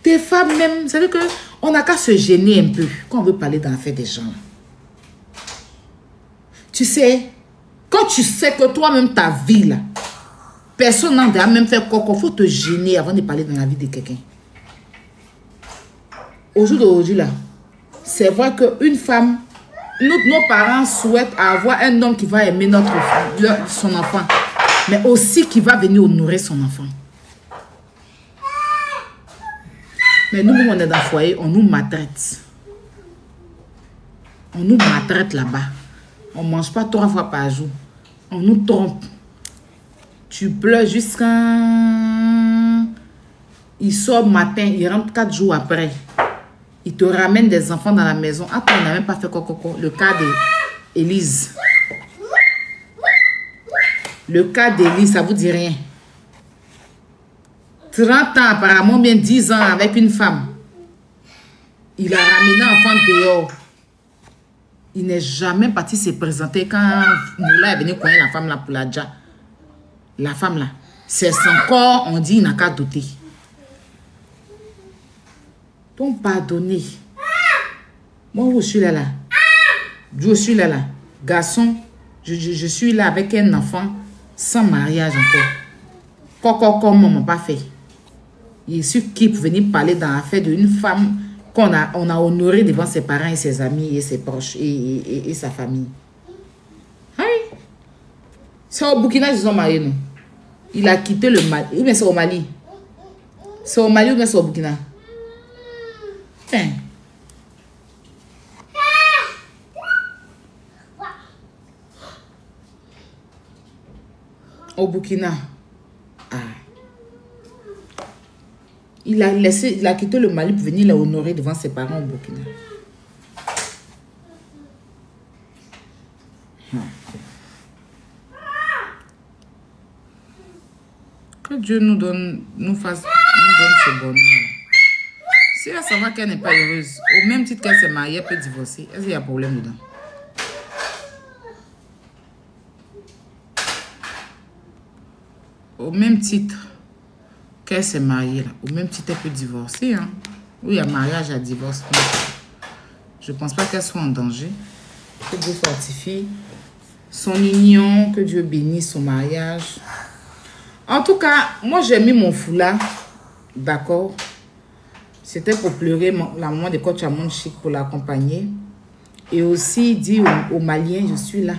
des femmes même, vous savez qu'on n'a qu'à se gêner un peu quand on veut parler dans l'affaire des gens. Tu sais, quand tu sais que toi-même, ta vie, là, personne n'en a même fait quoi, il faut te gêner avant de parler dans la vie de quelqu'un. Au jour d'aujourd'hui, là, c'est vrai qu'une femme, nos parents souhaitent avoir un homme qui va aimer son enfant, mais aussi qui va venir honorer son enfant. Mais nous, on est dans le foyer, on nous maltraite. On nous maltraite là-bas. On ne mange pas 3 fois par jour. On nous trompe. Tu pleures jusqu'à... Il sort matin, il rentre 4 jours après. Il te ramène des enfants dans la maison. Ah, on n'a même pas fait coco. Le cas d'Élise. Le cas d'Élise, ça vous dit rien. 30 ans apparemment, bien 10 ans avec une femme. Il a ramené l'enfant dehors. Il n'est jamais parti se présenter quand Moula est venu connaître la femme là pour la dja. La femme là. C'est son corps, on dit, il n'a qu'à douter. Donc, pardonnez. Moi, je suis là. Je suis là. Garçon, je suis là avec un enfant sans mariage encore. Comme maman pas fait. Il suis qui pour venir parler dans l'affaire d'une femme qu'on a honorée devant ses parents et ses amis et ses proches et sa famille. Oui. C'est au Burkina qu'ils sont mariés, non? Il a quitté le Mali. Ou bien c'est au Mali? C'est au Mali ou bien c'est au Burkina? Tiens. Au Burkina. Ah. Il a quitté le Mali pour venir l'honorer devant ses parents au Burkina. Que Dieu nous donne ce bonheur. Si elle sent qu'elle n'est pas heureuse, au même titre qu'elle s'est mariée, elle peut divorcer. Est-ce qu'il y a un problème dedans? Au même titre qu'elle s'est mariée, là, au même titre, elle peut divorcer. Hein. Oui, il y a mariage, il y a divorce. Je ne pense pas qu'elle soit en danger. Que Dieu fortifie son union, que Dieu bénisse son mariage. En tout cas, moi, j'ai mis mon foulard, d'accord. C'était pour pleurer la maman de Coach Amon Chic pour l'accompagner. Et aussi dire aux Maliens, je suis là.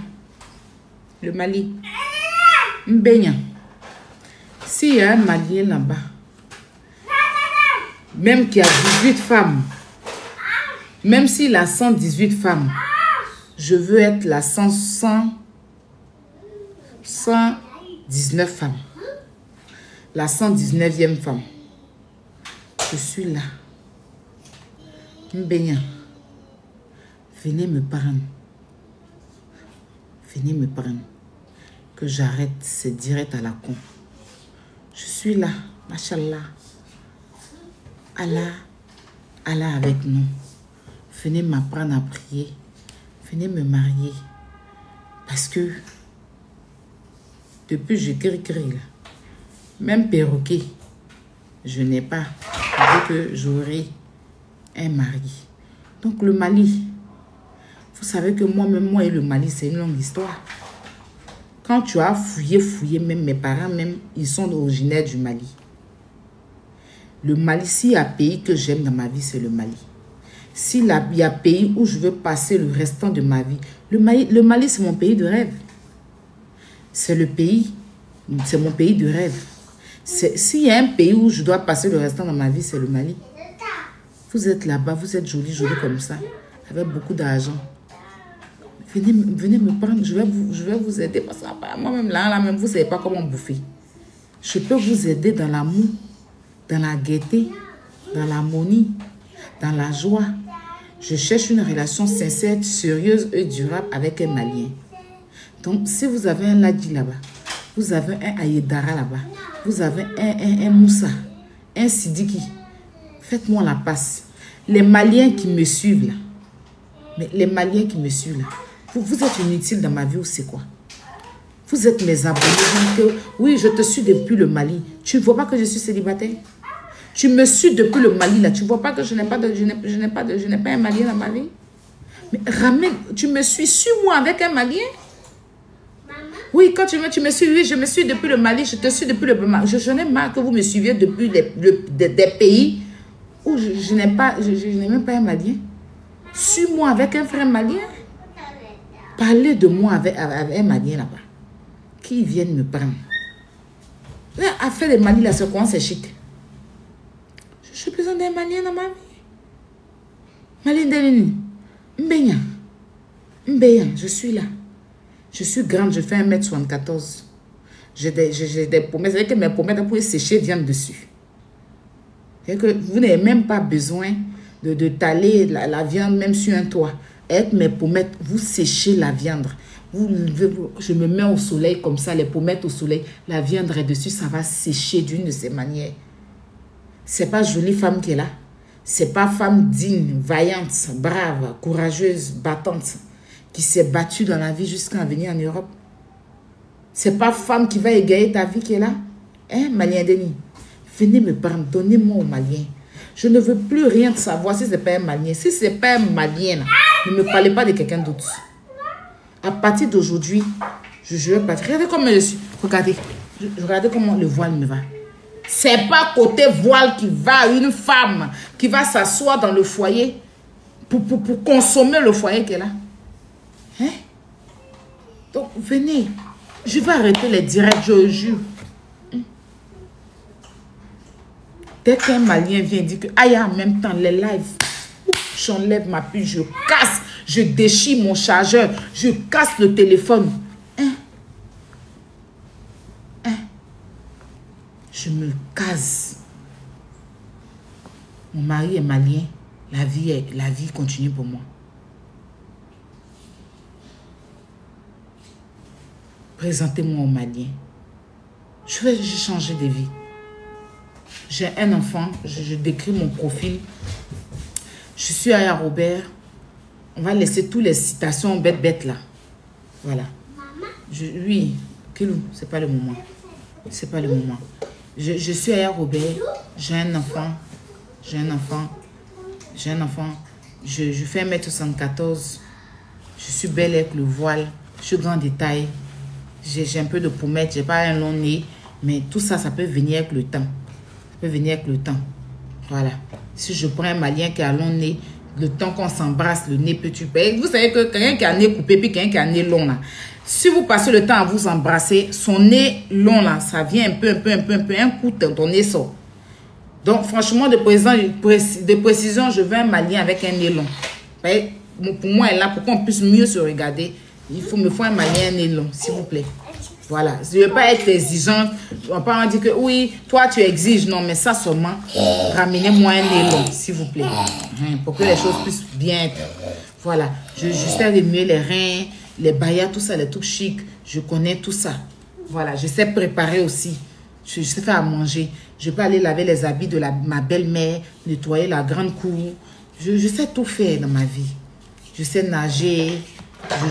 Le Mali. Mbenya. S'il y a un Malien là-bas, même qui a 18 femmes, même s'il a 118 femmes, je veux être la 119 femmes. La 119e femme. Je suis là. Mbenya. Venez me prendre. Venez me prendre. Que j'arrête, c'est direct à la con. Je suis là, machallah. Allah avec nous. Venez m'apprendre à prier. Venez me marier. Parce que depuis je crie là. Même perroquet, je n'ai pas. Je veux que j'aurai un mari. Donc le Mali, vous savez que moi-même, moi et le Mali, c'est une longue histoire. Quand tu as fouillé, même mes parents, même, ils sont originaires du Mali. Le Mali, s'il y a un pays que j'aime dans ma vie, c'est le Mali. S'il y a un pays où je veux passer le restant de ma vie, le Mali c'est mon pays de rêve. C'est le pays, c'est mon pays de rêve. S'il y a un pays où je dois passer le restant de ma vie, c'est le Mali. Vous êtes là-bas, vous êtes jolie comme ça, avec beaucoup d'argent. Venez me prendre, je vais vous aider. Parce que moi-même, là, même, vous ne savez pas comment bouffer. Je peux vous aider dans l'amour, dans la gaieté, dans l'harmonie, dans la joie. Je cherche une relation sincère, sérieuse et durable avec un Malien. Donc, si vous avez un Ladji là-bas, vous avez un Ayedara là-bas, vous avez un Moussa, un Sidiki, faites-moi la passe. Les Maliens qui me suivent là, mais les Maliens qui me suivent là, vous êtes inutile dans ma vie ou c'est quoi? Vous êtes mes abonnés. Oui, je te suis depuis le Mali. Tu ne vois pas que je suis célibataire? Tu me suis depuis le Mali, là. Tu vois pas que je n'ai pas un Malien dans ma vie? Mais ramène, tu me suis-moi avec un Malien? Oui, quand tu me suis, oui, je me suis depuis le Mali, je te suis depuis le Mali. Je n'ai marre que vous me suiviez depuis des pays où je n'ai même pas un Malien. Suis-moi avec un frère malien. Parlez de moi avec un Malien là-bas. Qui viennent me prendre. Affaire des Mali là, c'est comment c'est chic. Je suis besoin d'un Malien dans ma vie. Malien Delini. Mbéyan, je suis là. Je suis grande, je fais 1m74. J'ai des pommettes. C'est-à-dire que mes pommettes, vous pouvez sécher viande dessus. C'est-à-dire que vous n'avez même pas besoin de taler la viande même sur un toit. Avec mes pommettes, vous séchez la viande. Je me mets au soleil comme ça, les pommettes au soleil. La viande est dessus, ça va sécher d'une de ces manières. C'est pas jolie femme qui est là. C'est pas femme digne, vaillante, brave, courageuse, battante, qui s'est battue dans la vie jusqu'à venir en Europe. C'est pas femme qui va égayer ta vie qui est là. Hein, Malien Denis? Venez me prendre, donnez-moi au Malien. Je ne veux plus rien de savoir si ce n'est pas un Malien. Si ce n'est pas un Malien, là, ne me parlez pas de quelqu'un d'autre. À partir d'aujourd'hui, je vais partir. Regardez comment je suis. Regardez. Regardez comment le voile me va. C'est pas côté voile qui va une femme qui va s'asseoir dans le foyer pour consommer le foyer qu'elle a. Hein? Donc, venez. Je vais arrêter les directs, je jure. Dès qu'un Malien vient dire que, aïe, en même temps, les lives, j'enlève ma puce, je casse, je déchire mon chargeur, je casse le téléphone. Je me case. Mon mari est malien, la vie continue pour moi. Présentez-moi au Malien. Je vais changer de vie. J'ai un enfant, je décris mon profil. Je suis Aya Robert. On va laisser toutes les citations bêtes là. Voilà. Oui, Kilou, c'est pas le moment. C'est pas le moment. Je suis Aya Robert. J'ai un enfant. Je fais 1m74. Je suis belle avec le voile. Je suis grand détail. J'ai un peu de pommettes. J'ai pas un long nez. Mais tout ça, ça peut venir avec le temps. Venir avec le temps. Voilà. Si je prends un Malien qui a long nez, le temps qu'on s'embrasse, le nez peut tuer. Vous savez que quelqu'un qui a un nez coupé, puis quelqu'un qui a un nez long là, si vous passez le temps à vous embrasser, son nez long là, ça vient un peu, un coup, ton nez sort. Donc franchement, de précision, je veux un Malien avec un nez long. Pour moi, là, pour qu'on puisse mieux se regarder, il me faut un Malien un nez long, s'il vous plaît. Voilà, je ne veux pas être exigeante. On peut pas dire que oui, toi tu exiges. Non, mais ça seulement, ramenez-moi un nez long, s'il vous plaît. Pour que les choses puissent bien être. Voilà, je sais remuer les reins, les baillards, tout ça, les trucs chics. Je connais tout ça. Voilà, je sais préparer aussi. Je sais faire à manger. Je peux aller laver les habits de ma belle-mère, nettoyer la grande cour. Je sais tout faire dans ma vie. Je sais nager.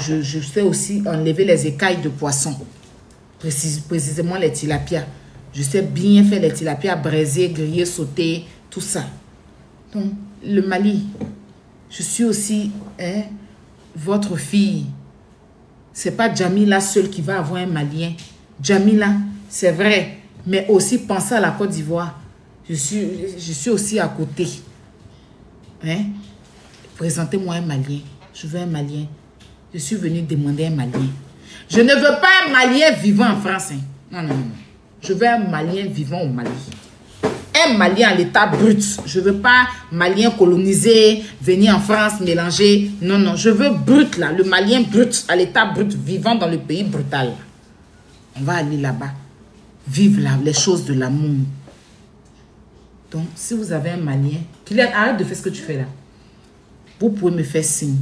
Je sais aussi enlever les écailles de poisson. Précisément les tilapias. Je sais bien faire les tilapias braisés, grillés, sautés, tout ça. Donc, le Mali, je suis aussi votre fille. C'est pas Jamila seule qui va avoir un Malien. Jamila, c'est vrai, mais aussi pensez à la Côte d'Ivoire. Je suis aussi à côté. Présentez-moi un Malien. Je veux un Malien. Je suis venue demander un Malien. Je ne veux pas un Malien vivant en France. Non, non, non. Je veux un Malien vivant au Mali. Un Malien à l'état brut. Je ne veux pas Malien colonisé, venir en France, mélanger. Non, non. Je veux brut là. Le Malien brut, à l'état brut, vivant dans le pays brutal. On va aller là-bas. Vivre là, les choses de l'amour. Donc, si vous avez un Malien, arrête de faire ce que tu fais là. Vous pouvez me faire signe.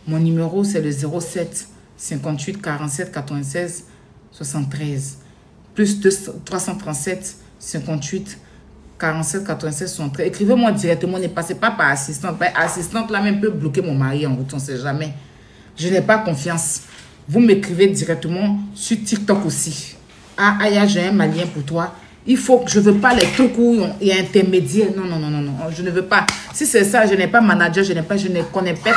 Mon numéro, c'est le 07 58 47 96 73. Plus 337 58 47 96 73. Écrivez-moi directement, ne passez pas par assistante. Assistante, là même peut bloquer mon mari en route, on ne sait jamais. Je n'ai pas confiance. Vous m'écrivez directement sur TikTok aussi. Ah, Aya, j'ai un Malien pour toi. Il faut que je ne veux pas les trucs où il y a intermédiaire. Non, non, non, non, non. Je ne veux pas. Si c'est ça, je n'ai pas manager, je ne connais pas, je n'ai pas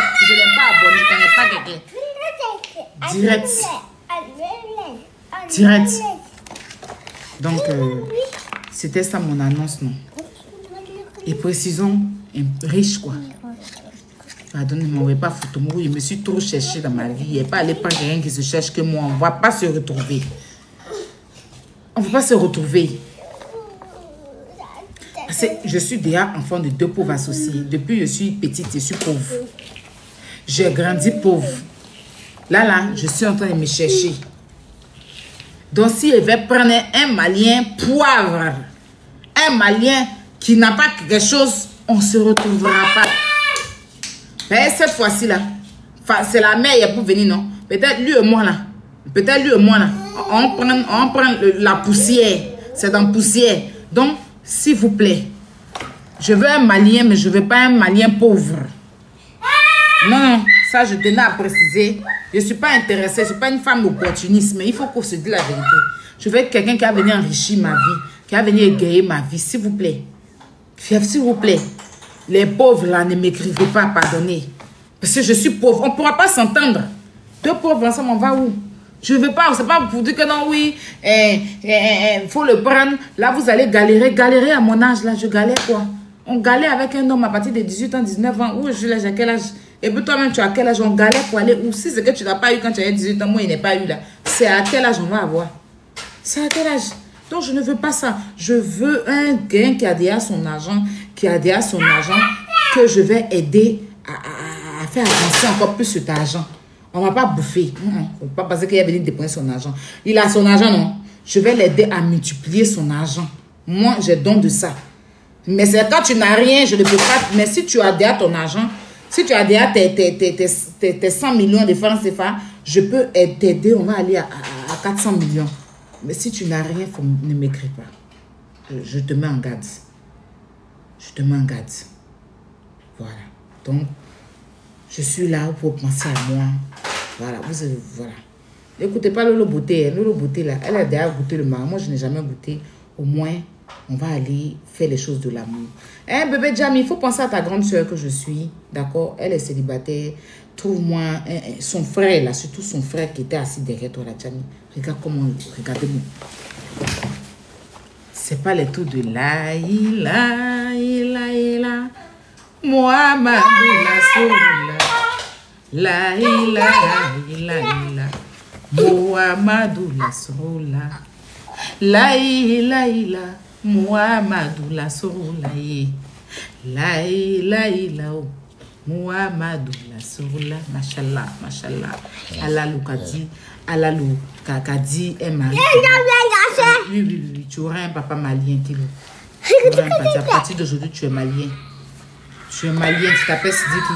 abonné, je ne connais pas quelqu'un. Direct. Direct. Donc, c'était ça mon annonce, non? Et précisons, riche, quoi. Pardonnez-moi, pas photo. Je me suis trop cherché dans ma vie. Il n'y a pas allé prendre quelqu'un qui se cherche que moi. On ne va pas se retrouver. On ne va pas se retrouver. Parce que je suis déjà enfant de 2 pauvres associés. Depuis que je suis petite, je suis pauvre. J'ai grandi pauvre. Là, je suis en train de me chercher. Donc, si je vais prendre un Malien poivre, un Malien qui n'a pas quelque chose, on ne se retrouvera pas. Mais cette fois-ci, là, c'est la mère pour venir, non? Peut-être lui et moi, là. Peut-être lui et moi, là. On prend la poussière. C'est dans la poussière. Donc, s'il vous plaît, je veux un Malien, mais je ne veux pas un Malien pauvre. Non, ça, je tenais à préciser. Je ne suis pas intéressée, je ne suis pas une femme opportuniste, mais il faut qu'on se dise la vérité. Je veux quelqu'un qui va venir enrichir ma vie, qui va venir égayer ma vie, s'il vous plaît. S'il vous plaît. Les pauvres, là, ne m'écrivez pas, pardonnez. Parce que je suis pauvre, on ne pourra pas s'entendre. 2 pauvres ensemble, on va où? Je ne veux pas, c'est pas pour dire que non, oui, faut le prendre. Là, vous allez galérer. Galérer à mon âge, là, je galère quoi? On galère avec un homme à partir de 18 ans, 19 ans. Où je l'ai, à quel âge? Et puis toi-même, tu as quel âge? On galère pour aller où? Si c'est que tu n'as pas eu quand tu avais 18 ans, moi, il n'est pas eu là. C'est à quel âge on va avoir? C'est à quel âge? Donc, je ne veux pas ça. Je veux un gain qui a déjà son argent, que je vais aider à faire avancer encore plus cet argent. On ne va pas bouffer. Il ne faut pas penser qu'il a venu dépenser son argent. Il a son argent, non? Je vais l'aider à multiplier son argent. Moi, j'ai don de ça. Mais c'est quand tu n'as rien, je ne peux pas. Mais si tu as déjà ton argent, si tu as déjà tes 100 millions de francs CFA, je peux t'aider. On va aller à 400 millions. Mais si tu n'as rien, ne m'écris pas. Je te mets en garde. Je te mets en garde. Voilà. Donc, je suis là pour penser à moi. Voilà. Voilà. N'écoutez pas Lolo Beauté. Lolo Beauté, là, elle a déjà goûté le marron. Moi, je n'ai jamais goûté. Au moins, on va aller faire les choses de l'amour. Hein, bébé Jamie, il faut penser à ta grande soeur que je suis. D'accord? Elle est célibataire. Trouve-moi son frère, là. Surtout son frère qui était assis derrière toi, là, Jamie. Regarde comment... Regardez-moi. C'est pas les trucs de la, Mohamed la Mohamedou Rasoula la Mohamedou Rasoula la Mohamedou Rasoula machallah Allah Loukadi Allah Loukadi est marié. Oui, tu auras un papa malien qui à partir d'aujourd'hui tu es malien. Tu es malien, tu t'appelles Sidiki.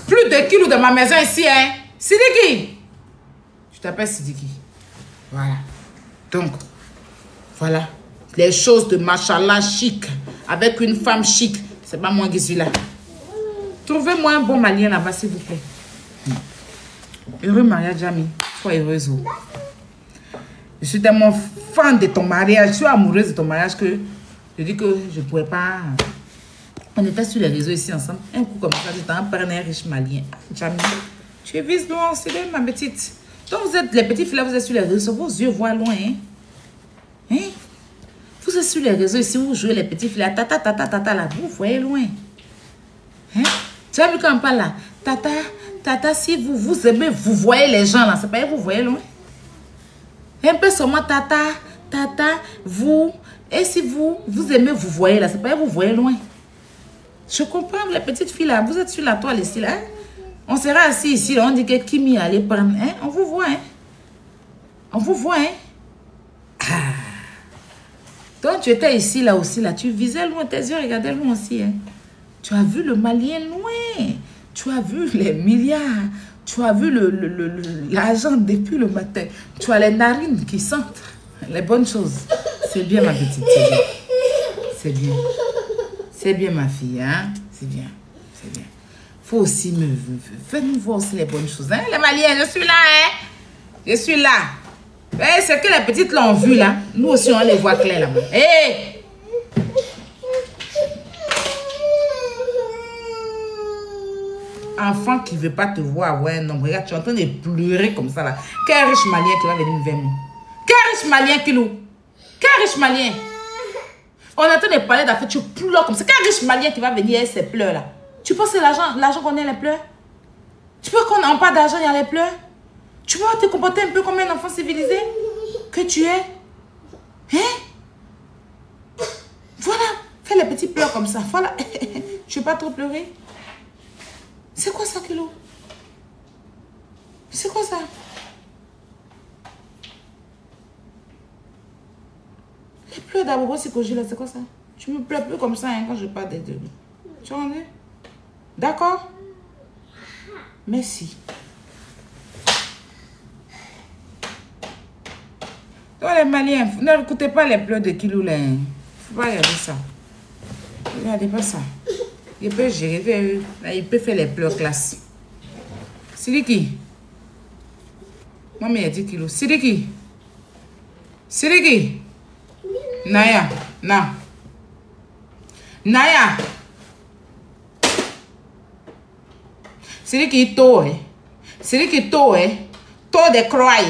Plus de kilos dans ma maison ici, hein. Sidiki. Tu t'appelles Sidiki. Voilà. Donc, voilà. Les choses de machallah chic. Avec une femme chic. C'est pas moi qui suis là. Trouvez-moi un bon malien là-bas, s'il vous plaît. Heureux mariage, Jamie. Sois heureuse. Je suis tellement fan de ton mariage. Je suis amoureuse de ton mariage que je dis que je ne pourrais pas... On était sur les réseaux ici ensemble. Un coup comme ça, j'étais un partenaire riche malien. Jamie, tu es vise loin, c'est ma petite. Donc vous êtes, les petits filles là, vous êtes sur les réseaux, vos yeux voient loin. Hein? Vous êtes sur les réseaux ici, vous jouez les petits filles là, tata là, vous voyez loin. Hein? Tu as vu quand on parle là? Tata, si vous aimez, vous voyez les gens là, c'est pas vous voyez loin. Un peu seulement tata, vous, et si vous aimez, vous voyez là, c'est pas vous voyez loin. Je comprends, les petites filles là, vous êtes sur la toile ici là. Hein? On sera assis ici, là, on dit que Kimi allait prendre. Hein? On vous voit, hein? On vous voit, hein? Ah. Donc tu étais ici là aussi, là. Tu visais loin, tes yeux regardaient loin aussi, hein? Tu as vu le malien loin. Tu as vu les milliards. Tu as vu l'argent depuis le matin. Tu as les narines qui sentent les bonnes choses. C'est bien, ma petite. C'est bien. C'est bien, ma fille, hein? C'est bien. C'est bien. Faut aussi faites-nous voir aussi les bonnes choses, hein? Les Maliens, je suis là, hein? Je suis là. Eh, c'est que les petites l'ont vu, là. Nous aussi, on les voit clair là-bas. Hé! Enfant qui ne veut pas te voir, ouais, non, regarde, tu es en train de pleurer comme ça là. Quel riche malien qui va venir vers nous? Quel riche malien qui loue? Quel riche malien? On est en train de parler d'affaires, tu pleures comme ça. Quel riche malien qui va venir avec ses pleurs là? Tu penses que l'argent qu'on a les pleurs? Tu peux qu'on n'a pas d'argent, il y a les pleurs? Tu peux te comporter un peu comme un enfant civilisé que tu es? Hein? Voilà, fais les petits pleurs comme ça. Voilà, tu ne veux pas trop pleurer? C'est quoi ça, Kilo? C'est quoi ça? Les pleurs d'abord, c'est que j'ai là, c'est quoi ça? Tu me pleures plus comme ça hein, quand je parle des deux. Tu en es? D'accord? Merci. Toi, les Maliens, n'écoutez pas les pleurs de Kilo là. Il ne faut pas regarder ça. Regardez pas ça. Il peut gérer, il peut faire les pleurs classe. Sidiki. Maman a 10 kilos. Sidiki. Sidiki. Naya. Na. Naya. Sidiki to. Sidiki to. To de croix.